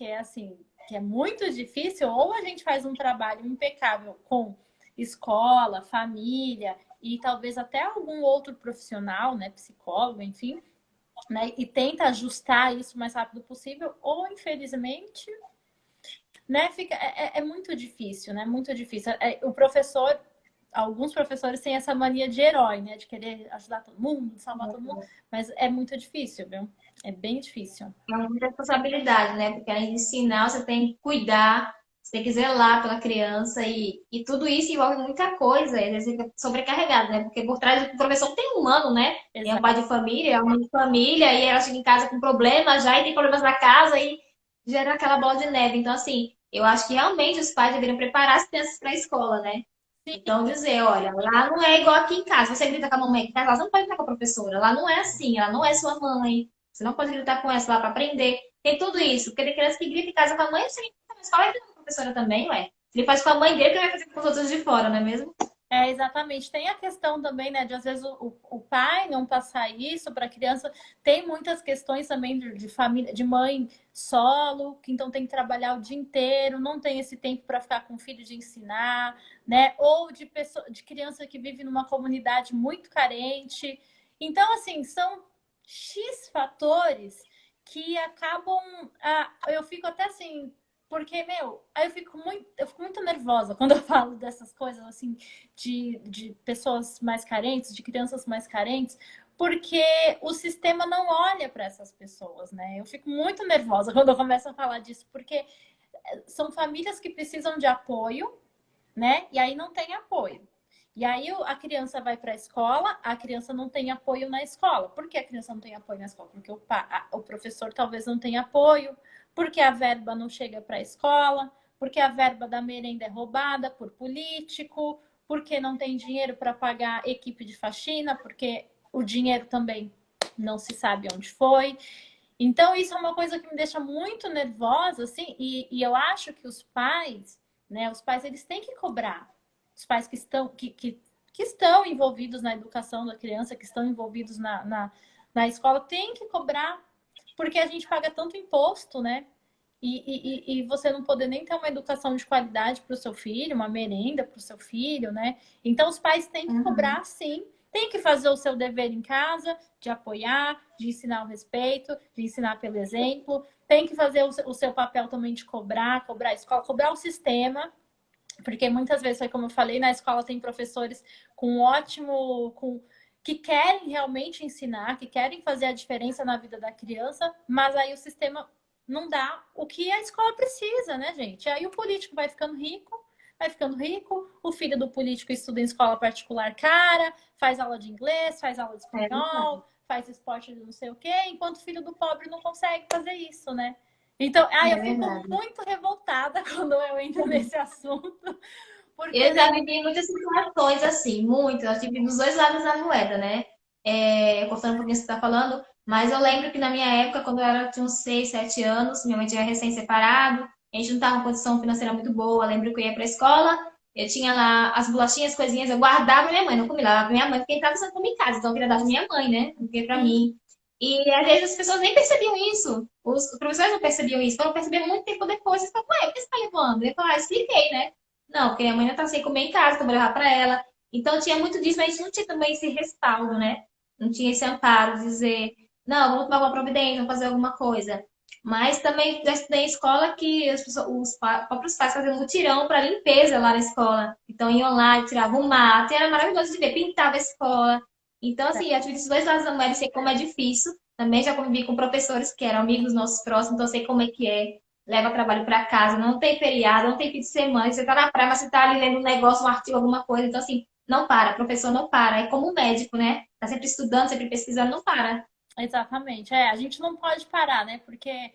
é assim, que é muito difícil, ou a gente faz um trabalho impecável com escola, família e talvez até algum outro profissional, né, psicólogo, enfim, né, e tenta ajustar isso o mais rápido possível, ou infelizmente, né, é muito difícil, né? Muito difícil. O professor, alguns professores têm essa mania de herói, né? De querer ajudar todo mundo, salvar todo mundo, mas é muito difícil, viu? É bem difícil. É muita responsabilidade, né? Porque além de ensinar, você tem que cuidar, você tem que zelar pela criança e tudo isso envolve muita coisa, e às vezes fica sobrecarregado, né? Porque por trás do professor tem um humano, né? Tem um pai Exato. de família, é uma mãe de família, e ela chega em casa com problemas já, e tem problemas na casa, e gera aquela bola de neve. Então, assim, eu acho que realmente os pais deveriam preparar as crianças para a escola, né? Sim, Então, dizer, olha, lá não é igual aqui em casa. Você grita com a mamãe aqui em casa, lá você não pode gritar com a professora. Lá não é assim, ela não é sua mãe. Você não pode gritar com ela lá para aprender. Tem tudo isso. Porque tem criança que grita em casa com a mãe, você grita na escola e grita com a professora também, ué. Se ele faz com a mãe dele, que ele vai fazer com os outros de fora, não é mesmo? exatamente. Tem a questão também, né, de às vezes o pai não passar isso para a criança. Tem muitas questões também de família, de mãe solo, que então tem que trabalhar o dia inteiro, não tem esse tempo para ficar com o filho de ensinar, né? Ou de criança que vive numa comunidade muito carente. Então, assim, são X fatores que acabam. Eu fico até assim. Porque, meu, aí eu fico muito nervosa quando eu falo dessas coisas, assim, de pessoas mais carentes, de crianças mais carentes, porque o sistema não olha para essas pessoas, né? Eu fico muito nervosa quando eu começo a falar disso, porque são famílias que precisam de apoio, né? E aí não tem apoio. E aí a criança vai para a escola, a criança não tem apoio na escola. Por que a criança não tem apoio na escola? Porque o professor talvez não tenha apoio, porque a verba não chega para a escola, porque a verba da merenda é roubada por político, porque não tem dinheiro para pagar equipe de faxina, porque o dinheiro também não se sabe onde foi. Então, isso é uma coisa que me deixa muito nervosa, assim, e eu acho que os pais, né? Os pais, eles têm que cobrar. Os pais que estão envolvidos na educação da criança, que estão envolvidos na escola, têm que cobrar, porque a gente paga tanto imposto, né? E você não poder nem ter uma educação de qualidade para o seu filho, uma merenda para o seu filho, né? Então, os pais têm que Uhum. cobrar, sim. Tem que fazer o seu dever em casa, de apoiar, de ensinar o respeito, de ensinar pelo exemplo. Tem que fazer o seu papel também de cobrar a escola, cobrar o sistema. Porque muitas vezes, foi como eu falei, na escola tem professores com ótimo... que querem realmente ensinar, que querem fazer a diferença na vida da criança, mas aí o sistema não dá o que a escola precisa, né, gente? Aí o político vai ficando rico, o filho do político estuda em escola particular cara, faz aula de inglês, faz aula de É verdade. espanhol, faz esporte de não sei o quê, enquanto o filho do pobre não consegue fazer isso, né? Então, É eu fico verdade. muito revoltada quando eu entro nesse assunto, porque, Eu já né? vivi muitas situações assim, muitas. Eu tive dos dois lados da moeda, né? Cortando um pouquinho o que você está falando, mas eu lembro que na minha época, quando tinha uns 6, 7 anos, minha mãe tinha recém-separado, a gente não estava com condição financeira muito boa. Eu lembro que eu ia para a escola, eu tinha lá as bolachinhas, coisinhas, eu guardava pra minha mãe, não comia, levava pra minha mãe, porque estava sendo comer em casa, então eu queria dar pra minha mãe, né? Não queria pra Sim, mim. E às vezes as pessoas nem percebiam isso, os professores não percebiam isso, foram perceber muito tempo depois. Eles falaram, ué, por que você tá levando? Eu falei, expliquei, né? Não, porque a mãe ainda tá sem comer em casa, que eu vou levar pra ela. Então tinha muito disso, mas a gente não tinha também esse respaldo, né? Não tinha esse amparo, dizer, não, vamos tomar alguma providência, vamos fazer alguma coisa. Mas também já estudei em escola que próprios pais faziam um mutirão para limpeza lá na escola. Então iam lá e tiravam o mato, e era maravilhoso de ver, pintava a escola. Então, assim, eu tive esses dois lados da moeda, sei como é difícil. Também já convivi com professores que eram amigos nossos próximos, então sei como é que é. Leva trabalho para casa, não tem feriado, não tem fim de semana. Você tá na praia, mas você tá ali lendo um negócio, um artigo, alguma coisa. Então, assim, não para, professor não para. É como um médico, né? Tá sempre estudando, sempre pesquisando, não para. exatamente. A gente não pode parar, né? Porque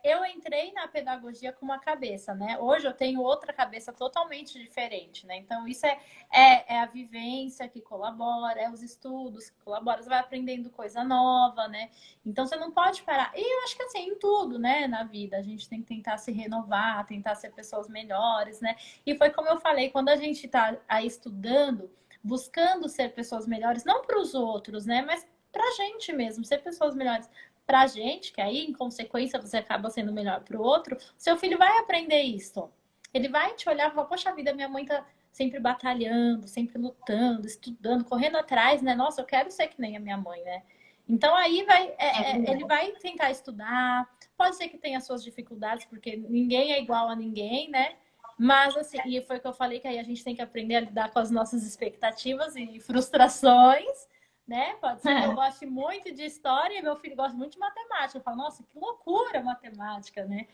eu entrei na pedagogia com uma cabeça, né? Hoje eu tenho outra cabeça totalmente diferente, né? Então, isso é a vivência que colabora, é os estudos que colaboram, você vai aprendendo coisa nova, né? Então, você não pode parar. E eu acho que assim, em tudo, né, na vida, a gente tem que tentar se renovar, tentar ser pessoas melhores, né? E foi como eu falei, quando a gente tá aí estudando, buscando ser pessoas melhores, não para os outros, né? Mas pra gente mesmo, ser pessoas melhores pra gente, que aí, em consequência, você acaba sendo melhor pro outro, seu filho vai aprender isso. Ele vai te olhar e falar, poxa vida, minha mãe tá sempre batalhando, sempre lutando, estudando, correndo atrás, né? Nossa, eu quero ser que nem a minha mãe, né? Então aí É ele verdade. vai tentar estudar, pode ser que tenha suas dificuldades, porque ninguém é igual a ninguém, né? Mas assim, e foi o que eu falei que aí a gente tem que aprender a lidar com as nossas expectativas e frustrações, né? Pode ser que eu goste muito de história e meu filho gosta muito de matemática. Eu falo, nossa, que loucura matemática, né?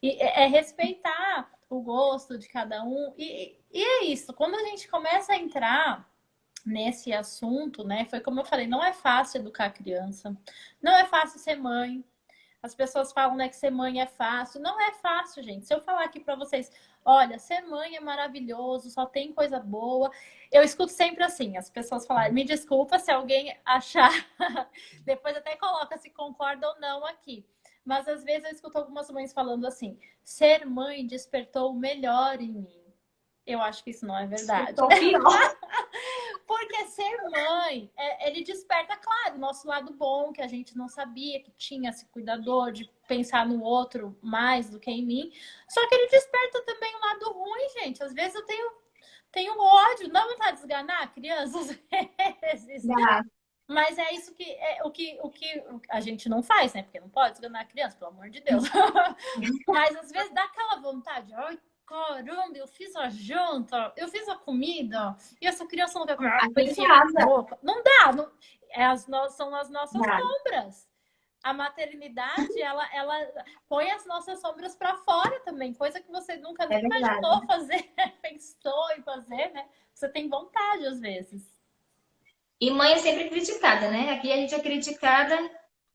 E é respeitar o gosto de cada um. E é isso, quando a gente começa a entrar nesse assunto, né? Foi como eu falei, não é fácil educar a criança, não é fácil ser mãe, as pessoas falam, né, que ser mãe é fácil. Não é fácil, gente. Se eu falar aqui para vocês, olha, ser mãe é maravilhoso, só tem coisa boa. Eu escuto sempre assim, as pessoas falarem, me desculpa se alguém achar, depois até coloca se concorda ou não aqui. Mas às vezes eu escuto algumas mães falando assim, ser mãe despertou o melhor em mim. Eu acho que isso não é verdade. Estou pior. Porque ser mãe, ele desperta, claro, o nosso lado bom, que a gente não sabia que tinha esse cuidador de pensar no outro mais do que em mim. Só que ele desperta também o lado ruim, gente. Às vezes eu tenho ódio, não vontade de esganar crianças, às vezes. Dá. Mas é isso que o que a gente não faz, né? Porque não pode esganar a criança, pelo amor de Deus. Mas às vezes dá aquela vontade, ai, caramba, eu fiz a janta, eu fiz a comida, e essa criança não quer comer, Aqui em enfia na casa. boca. Não dá, não, são as nossas Dá. sombras. A maternidade, ela põe as nossas sombras para fora também, coisa que você nunca É nem verdade. imaginou fazer, pensou em fazer, né? Você tem vontade às vezes. E mãe é sempre criticada, né? Aqui a gente é criticada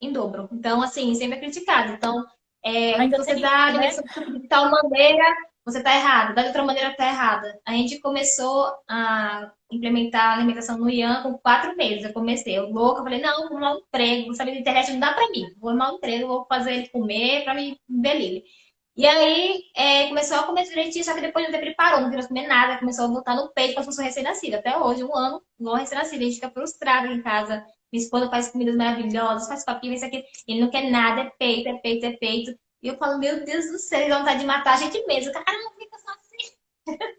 em dobro. Então, assim, sempre é criticada. Então, Ainda você tem, dá né? alimentação de tal maneira, você tá errado. Dá de outra maneira, tá errada. A gente começou a implementar a alimentação no Ian com 4 meses. Eu comecei, eu louca, eu falei, não, vou arrumar um emprego, vou saber da internet, não dá pra mim. Vou arrumar um emprego, vou fazer ele comer pra me ver livre. E aí começou a comer direitinho, só que depois de um tempo ele parou, não queria comer nada, começou a botar no peito como se fosse um recém-nascido. Até hoje, um ano, igual um recém-nascido. A gente fica frustrado em casa. Minha esposa faz comidas maravilhosas, faz papinha, isso aqui. Ele não quer nada, é peito, é peito, é peito. E eu falo, meu Deus do céu, ele dá vontade de matar a gente mesmo. Cara, não fica só assim.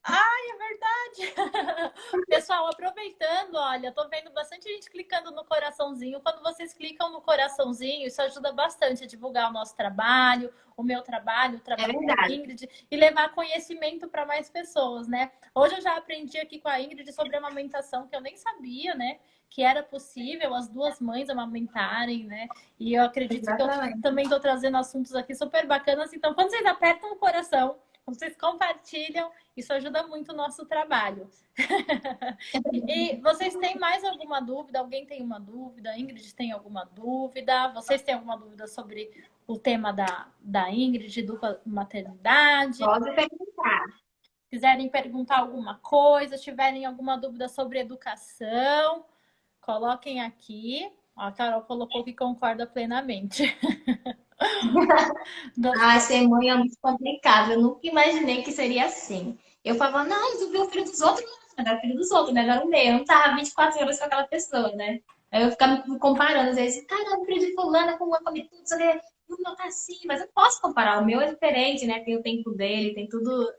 Ai, é verdade! Pessoal, aproveitando, olha, tô vendo bastante gente clicando no coraçãozinho. Quando vocês clicam no coraçãozinho, isso ajuda bastante a divulgar o nosso trabalho, o meu trabalho, o É trabalho da verdade. Ingrid e levar conhecimento para mais pessoas, né? Hoje eu já aprendi aqui com a Ingrid sobre amamentação, que eu nem sabia, né? Que era possível as duas mães amamentarem, né? E eu acredito que eu Exatamente. também estou trazendo assuntos aqui super bacanas. Então, quando vocês apertam o coração, quando vocês compartilham, isso ajuda muito o nosso trabalho. E vocês têm mais alguma dúvida? Alguém tem uma dúvida? Ingrid tem alguma dúvida? Vocês têm alguma dúvida sobre o tema da Ingrid, dupla maternidade? Pode perguntar. Quiserem perguntar alguma coisa, tiverem alguma dúvida sobre educação, coloquem aqui. A Carol colocou que concorda plenamente. Ah, ser mãe é muito complicado. Eu nunca imaginei que seria assim. Eu falava, não, eu vi o filho dos outros, mas era o filho dos outros, né? Não era o meu. Eu não tava 24 horas com aquela pessoa, né? Aí eu ficava me comparando, às vezes, caramba, o filho de fulana com uma come tudo, só que o meu tá assim, mas eu posso comparar. O meu é diferente, né? Tem o tempo dele, tem tudo.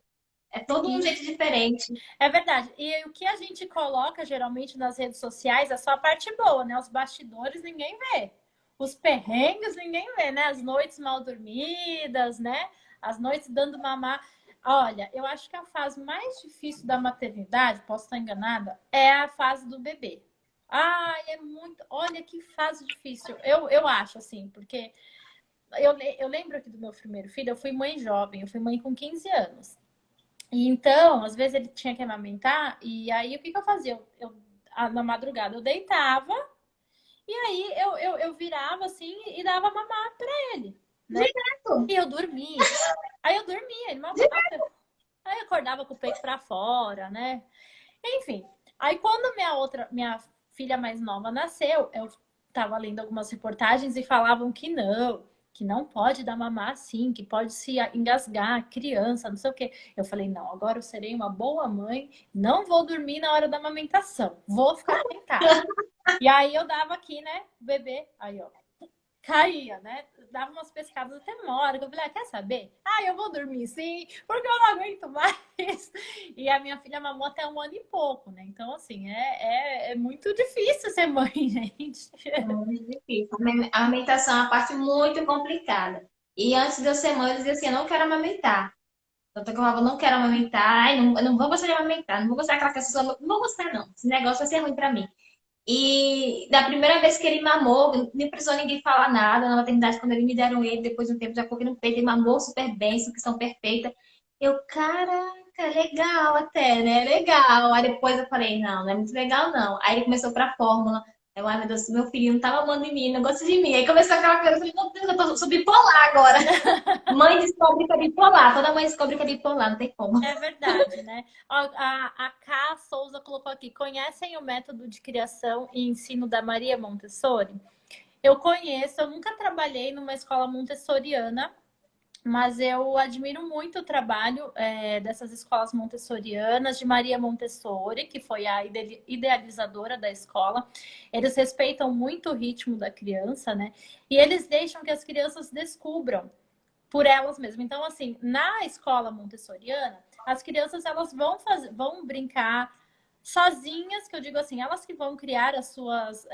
É todo um jeito Isso. diferente. É verdade. E o que a gente coloca geralmente nas redes sociais é só a parte boa, né? Os bastidores ninguém vê. Os perrengues ninguém vê, né? As noites mal dormidas, né? As noites dando mamar. Olha, eu acho que a fase mais difícil da maternidade, posso estar enganada, é a fase do bebê. Ai, é muito. Olha que fase difícil. Eu acho, assim, porque eu lembro aqui do meu primeiro filho, eu fui mãe jovem, eu fui mãe com 15 anos. E então, às vezes ele tinha que amamentar, e aí o que, que eu fazia? Na madrugada eu deitava, e aí eu virava assim e dava mamar pra ele, né? Direto, E eu dormia. Aí eu dormia, ele mamava. Aí eu acordava com o peito pra fora, né? Enfim. Aí quando minha filha mais nova nasceu, eu estava lendo algumas reportagens e falavam que não pode dar mamar assim, que pode se engasgar, criança, não sei o quê. Eu falei, não, agora eu serei uma boa mãe, não vou dormir na hora da amamentação, vou ficar sentada. E aí eu dava aqui, né, o bebê, aí ó, caía, né? Dava umas pescadas até uma hora, que eu falei, quer saber? Ah, eu vou dormir sim, porque eu não aguento mais. E a minha filha mamou até um ano e pouco, né? Então, assim, é muito difícil ser mãe, gente. é muito difícil. A amamentação é uma parte muito complicada. E antes de eu ser mãe, eu dizia assim, eu não quero amamentar. Tanto que eu falava, não quero amamentar, ai, não, eu não vou gostar de amamentar, não vou gostar daquela criança, não vou gostar não, esse negócio vai ser ruim pra mim. E da primeira vez que ele mamou, nem precisou ninguém falar nada, na maternidade, quando eles me deram ele, depois de um tempo, já coloquei no peito, ele mamou super bem, sucção perfeita. Eu, caraca, legal até, né? Legal. Aí depois eu falei, não, não é muito legal não. Aí ele começou pra fórmula. Eu, ai meu Deus, meu filho não tá mamando em mim, não gosta de mim. Aí começou aquela coisa, eu falei, meu Deus, sou bipolar agora. Mãe descobre que é bipolar. Toda mãe descobre que é bipolar, não tem como. É verdade, né? A K. Souza colocou aqui: conhecem o método de criação e ensino da Maria Montessori? Eu conheço, eu nunca trabalhei numa escola montessoriana, mas eu admiro muito o trabalho dessas escolas montessorianas, de Maria Montessori, que foi a idealizadora da escola. Eles respeitam muito o ritmo da criança, né? E eles deixam que as crianças descubram por elas mesmas. Então, assim, na escola montessoriana, as crianças elas vão brincar sozinhas, que eu digo assim, elas que vão criar as suas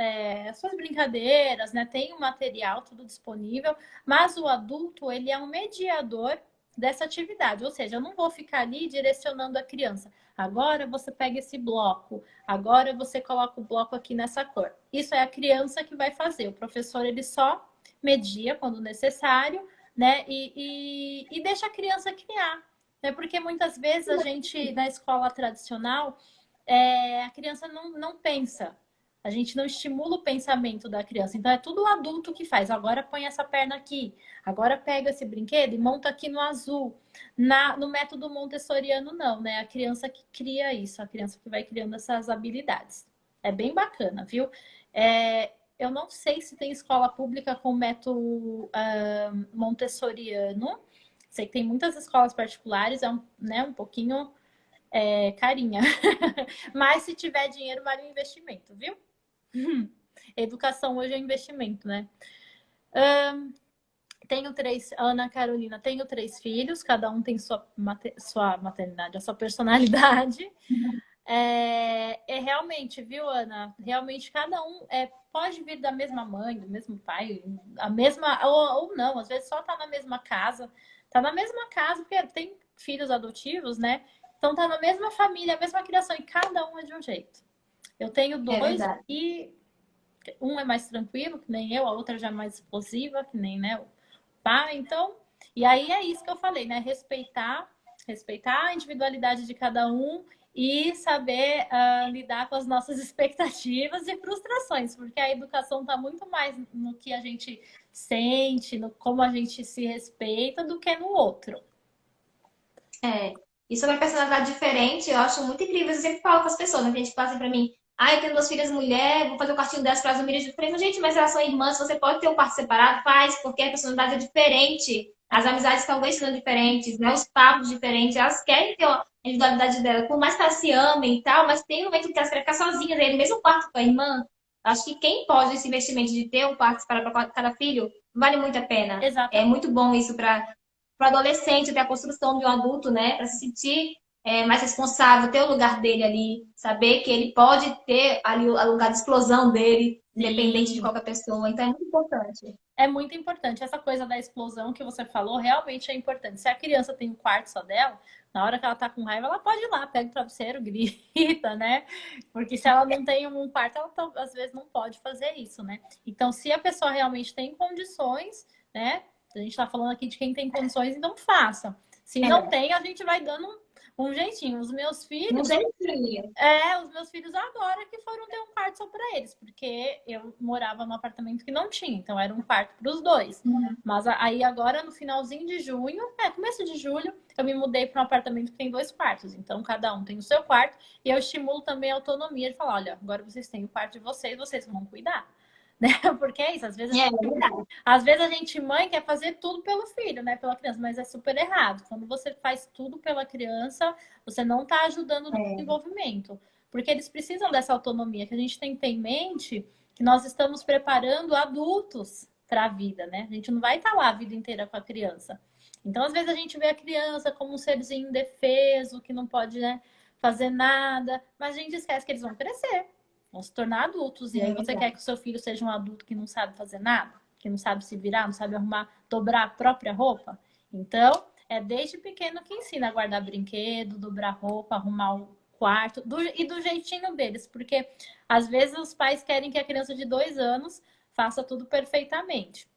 brincadeiras, né? Tem o material tudo disponível, mas o adulto ele é um mediador dessa atividade, ou seja, eu não vou ficar ali direcionando a criança. Agora você pega esse bloco, agora você coloca o bloco aqui nessa cor. Isso é a criança que vai fazer. O professor ele só media quando necessário, né? E deixa a criança criar, né? Porque muitas vezes a gente na escola tradicional a criança não pensa. A gente não estimula o pensamento da criança. Então é tudo o adulto que faz. Agora põe essa perna aqui. Agora pega esse brinquedo e monta aqui no azul. No método montessoriano, não, né? A criança que cria isso, a criança que vai criando essas habilidades. É bem bacana, viu? Eu não sei se tem escola pública com método montessoriano. Sei que tem muitas escolas particulares, é né, um pouquinho carinha. Mas se tiver dinheiro, vale o investimento, viu? Educação hoje é investimento, né? Tenho três, Ana Carolina, tenho três filhos, cada um tem sua maternidade, a sua personalidade. Realmente, viu, Ana? Realmente cada um pode vir da mesma mãe, do mesmo pai, a mesma, ou não, às vezes só tá na mesma casa. Tá na mesma casa, porque tem filhos adotivos, né? Então tá na mesma família, a mesma criação, e cada um é de um jeito. Eu tenho É dois verdade. e um é mais tranquilo, que nem eu, a outra já é mais explosiva, que nem, né, o pai. Então, e aí é isso que eu falei, né? Respeitar a individualidade de cada um e saber lidar com as nossas expectativas e frustrações, porque a educação está muito mais no que a gente sente, no como a gente se respeita, do que no outro. É. E sobre a personalidade diferente, eu acho muito incrível. Eu sempre falo com as pessoas, né? Que a gente fala assim pra mim, ah, eu tenho duas filhas mulher, vou fazer o quartinho delas para as famílias diferentes. Gente, mas elas são irmãs, você pode ter um quarto separado? Faz, porque a personalidade é diferente. As amizades talvez sejam diferentes, né? Os papos diferentes. Elas querem ter a individualidade dela, por mais que elas se amem e tal, mas tem um momento que elas querem ficar sozinhas aí no mesmo quarto com a irmã. Acho que quem pode esse investimento de ter um quarto separado para cada filho, vale muito a pena. É Exatamente. muito bom isso para o adolescente ter a construção de um adulto, né? Para se sentir mais responsável, ter o lugar dele ali, saber que ele pode ter ali o lugar de explosão dele, independente de Sim. qualquer pessoa. Então é muito importante. É muito importante. Essa coisa da explosão que você falou realmente é importante. Se a criança tem um quarto só dela, na hora que ela tá com raiva, ela pode ir lá, pega o travesseiro, grita, né? Porque se ela não tem um quarto, ela às vezes não pode fazer isso, né? Então, se a pessoa realmente tem condições, né? A gente tá falando aqui de quem tem condições, então faça. Se não É, tem, a gente vai dando um jeitinho. Os meus um filhos, jeitinho. os meus filhos agora que foram ter um quarto só para eles, porque eu morava num apartamento que não tinha, então era um quarto para os dois. Mas aí agora, no finalzinho de junho, começo de julho, eu me mudei para um apartamento que tem dois quartos. Então cada um tem o seu quarto e eu estimulo também a autonomia de falar, olha, agora vocês têm o quarto de vocês, vocês vão cuidar. Né? Porque é isso, É verdade. às vezes a gente, mãe, quer fazer tudo pelo filho, né? Pela criança, mas é super errado. Quando você faz tudo pela criança, você não está ajudando no É, desenvolvimento. Porque eles precisam dessa autonomia, que a gente tem que ter em mente que nós estamos preparando adultos para a vida, né? A gente não vai estar lá a vida inteira com a criança. Então, às vezes, a gente vê a criança como um serzinho indefeso, que não pode, né, fazer nada, mas a gente esquece que eles vão crescer, vão se tornar adultos. E aí é você quer verdade. que o seu filho seja um adulto que não sabe fazer nada, que não sabe se virar, não sabe arrumar, dobrar a própria roupa? Então, é desde pequeno que ensina a guardar brinquedo, dobrar roupa, arrumar o quarto, e do jeitinho deles, porque às vezes os pais querem que a criança de 2 anos faça tudo perfeitamente.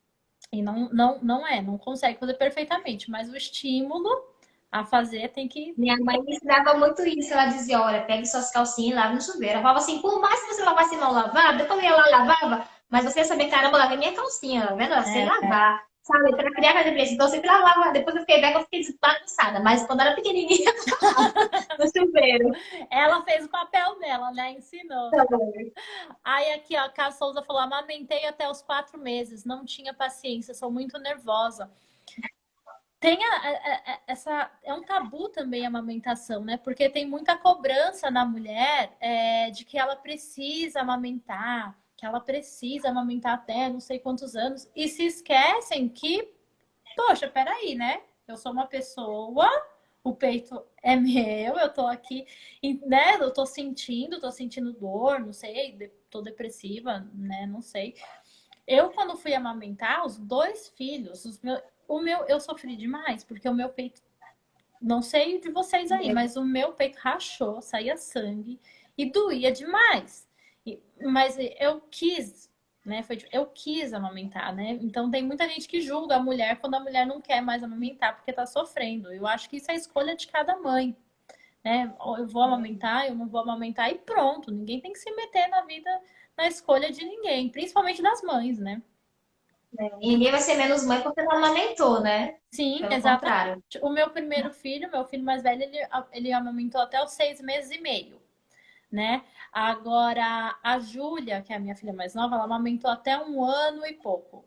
E não consegue fazer perfeitamente, mas o estímulo a fazer tem que. Minha mãe me ensinava muito isso. Ela dizia, olha, pegue suas calcinhas e lave no chuveiro. Ela falava assim, por mais que você lavasse mal lavada, depois eu ia lá e lavava, mas você ia saber, caramba, eu lavei minha calcinha, tá vendo? Eu sei É, lavar. Sabe, para criar mais diferença. Então eu sempre lavava, depois eu fiquei velha, eu fiquei desbagunçada. Mas quando eu era pequenininha, eu lavava no chuveiro. ela fez o papel dela, né? Ensinou. Aí aqui, ó, a Cá Souza falou: amamentei até os 4 meses, não tinha paciência, sou muito nervosa. Tem essa. É um tabu também a amamentação, né? Porque tem muita cobrança na mulher de que ela precisa amamentar, que ela precisa amamentar até não sei quantos anos, e se esquecem que, poxa, peraí, né? Eu sou uma pessoa, o peito é meu, eu tô aqui, né? Eu tô sentindo dor, não sei, tô depressiva, né? Não sei. Eu, quando fui amamentar, os dois filhos, eu sofri demais, porque o meu peito, não sei de vocês aí, mas o meu peito rachou, saía sangue e doía demais. Mas eu quis, né? Eu quis amamentar, né? Então tem muita gente que julga a mulher quando a mulher não quer mais amamentar porque tá sofrendo. Eu acho que isso é a escolha de cada mãe, né? Ou eu vou amamentar, eu não vou amamentar e pronto. Ninguém tem que se meter na vida, na escolha de ninguém, principalmente das mães, né? E ninguém vai ser menos mãe porque não amamentou, né? Sim, Pelo exatamente. contrário. O meu primeiro filho, meu filho mais velho, ele amamentou até os 6 meses e meio, né? Agora, a Júlia, que é a minha filha mais nova, ela amamentou até 1 ano e pouco.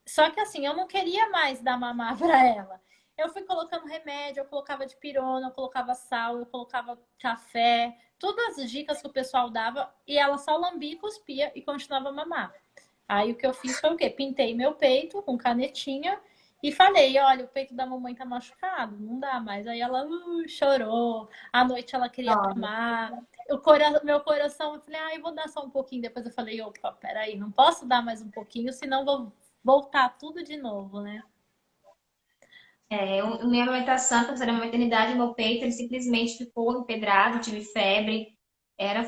Só que assim, eu não queria mais dar mamar para ela. Eu fui colocando remédio, eu colocava dipirona, eu colocava sal, eu colocava café, todas as dicas que o pessoal dava, e ela só lambia, cuspia e continuava a mamar. Aí o que eu fiz foi o quê? Pintei meu peito com canetinha e falei, olha, o peito da mamãe tá machucado, não dá mais. Aí ela chorou, à noite ela queria Olha, mamar. Meu coração, eu falei, eu vou dar só um pouquinho. Depois eu falei, opa, peraí, não posso dar mais um pouquinho, senão vou voltar tudo de novo, né? minha amamentação, quando eu na maternidade, meu peito, ele simplesmente ficou empedrado, tive febre.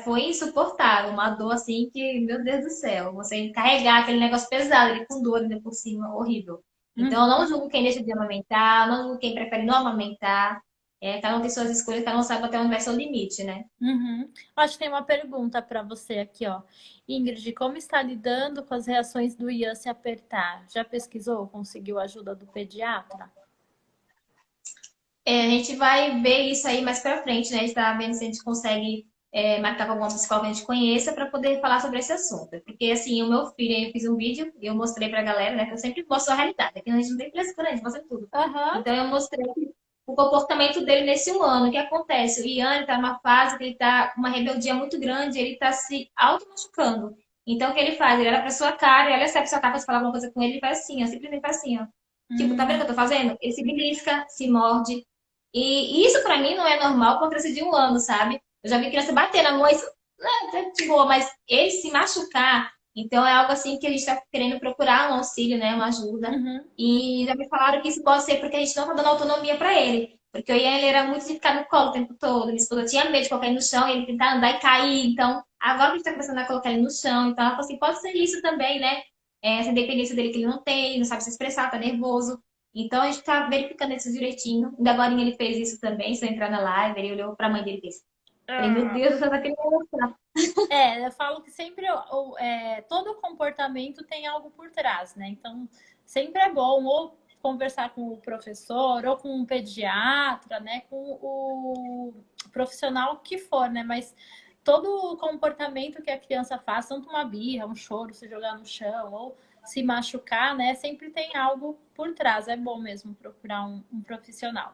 Foi insuportável, uma dor assim que, meu Deus do céu, você carregar aquele negócio pesado, ele com dor ainda por cima, horrível. Então, eu Uhum. não julgo quem deixa de amamentar, eu não julgo quem prefere não amamentar. Cada um tem suas escolhas, cada um sabe até onde vai ser o limite, né? Uhum. Acho que tem uma pergunta para você aqui, ó. Ingrid, como está lidando com as reações do Ian se apertar? Já pesquisou? Conseguiu ajuda do pediatra? A gente vai ver isso aí mais pra frente, né? A gente tá vendo se a gente consegue marcar com alguma psicóloga que a gente conheça para poder falar sobre esse assunto. Porque, assim, o meu filho, eu fiz um vídeo e eu mostrei pra galera, né? Que eu sempre mostro a realidade. Aqui a gente não tem frescura, a gente mostra tudo. Aham. Então, eu mostrei o comportamento dele nesse 1 ano. O que acontece? O Ian, ele tá numa fase que ele tá com uma rebeldia muito grande, ele tá se auto-machucando. Então, o que ele faz? Ele olha pra sua cara, e olha se a pessoa tá pra falar alguma coisa com ele, ele faz assim, ó, simplesmente faz assim, ó. Tipo, tá vendo o que eu tô fazendo? Ele se belisca, se morde. E isso pra mim não é normal com uma criança de 1 ano, sabe? Eu já vi criança bater na mãe, isso não é de boa, mas ele se machucar, então é algo assim que a gente tá querendo procurar um auxílio, né? Uma ajuda. Uhum. E já me falaram que isso pode ser porque a gente não tá dando autonomia pra ele. Porque o Ian, ele era muito de ficar no colo o tempo todo. Minha esposa tinha medo de colocar ele no chão e ele tentar andar e cair. Então, agora que a gente tá começando a colocar ele no chão, então ela falou assim, pode ser isso também, né? Essa independência dele que ele não tem, não sabe se expressar, tá nervoso. Então a gente tá verificando isso direitinho. Ainda agora ele fez isso também, se eu entrar na live, ele olhou pra mãe dele e fez. Falei, meu Ah. Deus, essa criança. Eu falo que sempre todo comportamento tem algo por trás, né? Então, sempre é bom ou conversar com o professor, ou com um pediatra, né? Com o profissional que for, né? Mas todo o comportamento que a criança faz, tanto uma birra, um choro, se jogar no chão, ou se machucar, né? Sempre tem algo por trás. É bom mesmo procurar um profissional.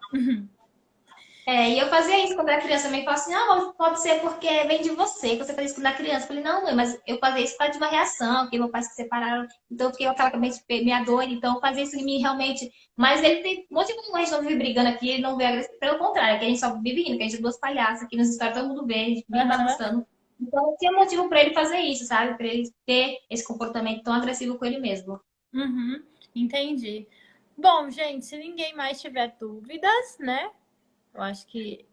E eu fazia isso quando era criança. Também falava assim, ah, pode ser porque vem de você, que você faz isso quando era criança. Eu falei, não, mãe, mas eu fazia isso por causa de uma reação, que meu pai se separaram, então eu fiquei com aquela cabeça meia doida, então eu fazia isso em mim realmente. Mas ele tem um monte de coisa, a gente não vive brigando aqui, ele não vê agressivo, pelo contrário, que a gente só vive rindo, que a gente é duas palhaças, aqui nas histórias todo mundo vê, a gente vive Aham. bagunçando. Então tinha motivo pra ele fazer isso, sabe? Pra ele ter esse comportamento tão agressivo com ele mesmo. Uhum. Entendi. Bom, gente, se ninguém mais tiver dúvidas, né? Eu acho que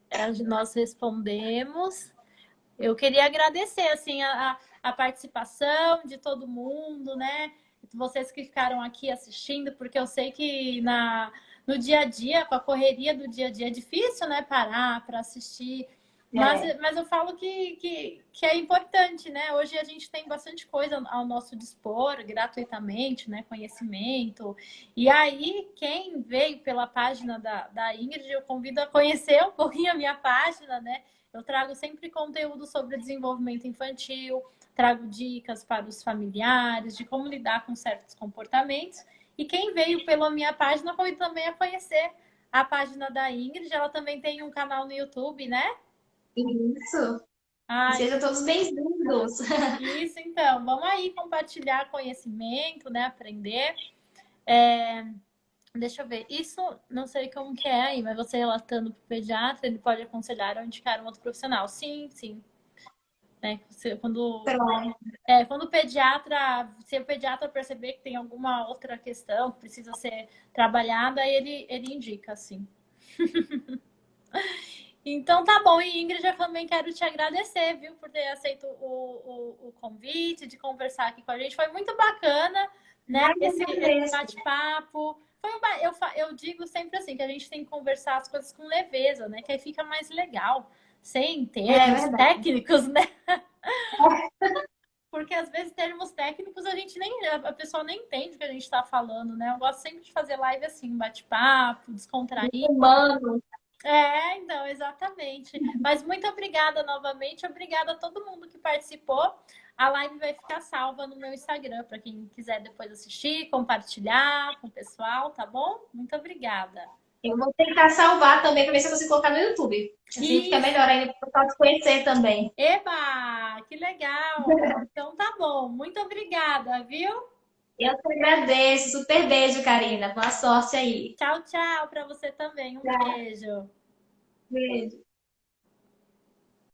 nós respondemos. Eu queria agradecer assim a participação de todo mundo, né? Vocês que ficaram aqui assistindo, porque eu sei que no dia a dia, com a correria do dia a dia, é difícil, né? Parar para assistir. É, Mas eu falo que é importante, né? Hoje a gente tem bastante coisa ao nosso dispor, gratuitamente, né? Conhecimento. E aí, quem veio pela página da Ingrid, eu convido a conhecer um pouquinho a minha página, né? Eu trago sempre conteúdo sobre desenvolvimento infantil, trago dicas para os familiares de como lidar com certos comportamentos. E quem veio pela minha página foi também a conhecer a página da Ingrid. Ela também tem um canal no YouTube, né? isso. E Ai, sejam todos bem-vindos. isso então. Vamos aí compartilhar conhecimento, né? Aprender. Deixa eu ver. Isso não sei como que é aí, mas você relatando para o pediatra, ele pode aconselhar ou indicar um outro profissional. Sim, sim. Né? Pronto. Quando se o pediatra perceber que tem alguma outra questão que precisa ser trabalhada, ele indica, assim. Então tá bom, e Ingrid, eu também quero te agradecer, viu, por ter aceito o convite de conversar aqui com a gente. Foi muito bacana, né? Mas eu Esse agradeço. bate-papo. Eu digo sempre assim, que a gente tem que conversar as coisas com leveza, né? Que aí fica mais legal, sem É termos verdade. técnicos, né? Porque às vezes termos técnicos a pessoa nem entende o que a gente está falando, né? Eu gosto sempre de fazer live assim, bate-papo, descontrair. Humano. Então, exatamente. Mas muito obrigada novamente, obrigada a todo mundo que participou. A live vai ficar salva no meu Instagram para quem quiser depois assistir, compartilhar com o pessoal, tá bom? Muito obrigada. Eu vou tentar salvar também para ver se eu consigo colocar no YouTube. Assim fica melhor Isso! ainda para o pessoal te conhecer também. Eba! Que legal! Então tá bom. Muito obrigada, viu? Eu que agradeço. Super beijo, Karina. Boa sorte aí. Tchau, tchau para você também. Um Tchau. beijo. Beijo.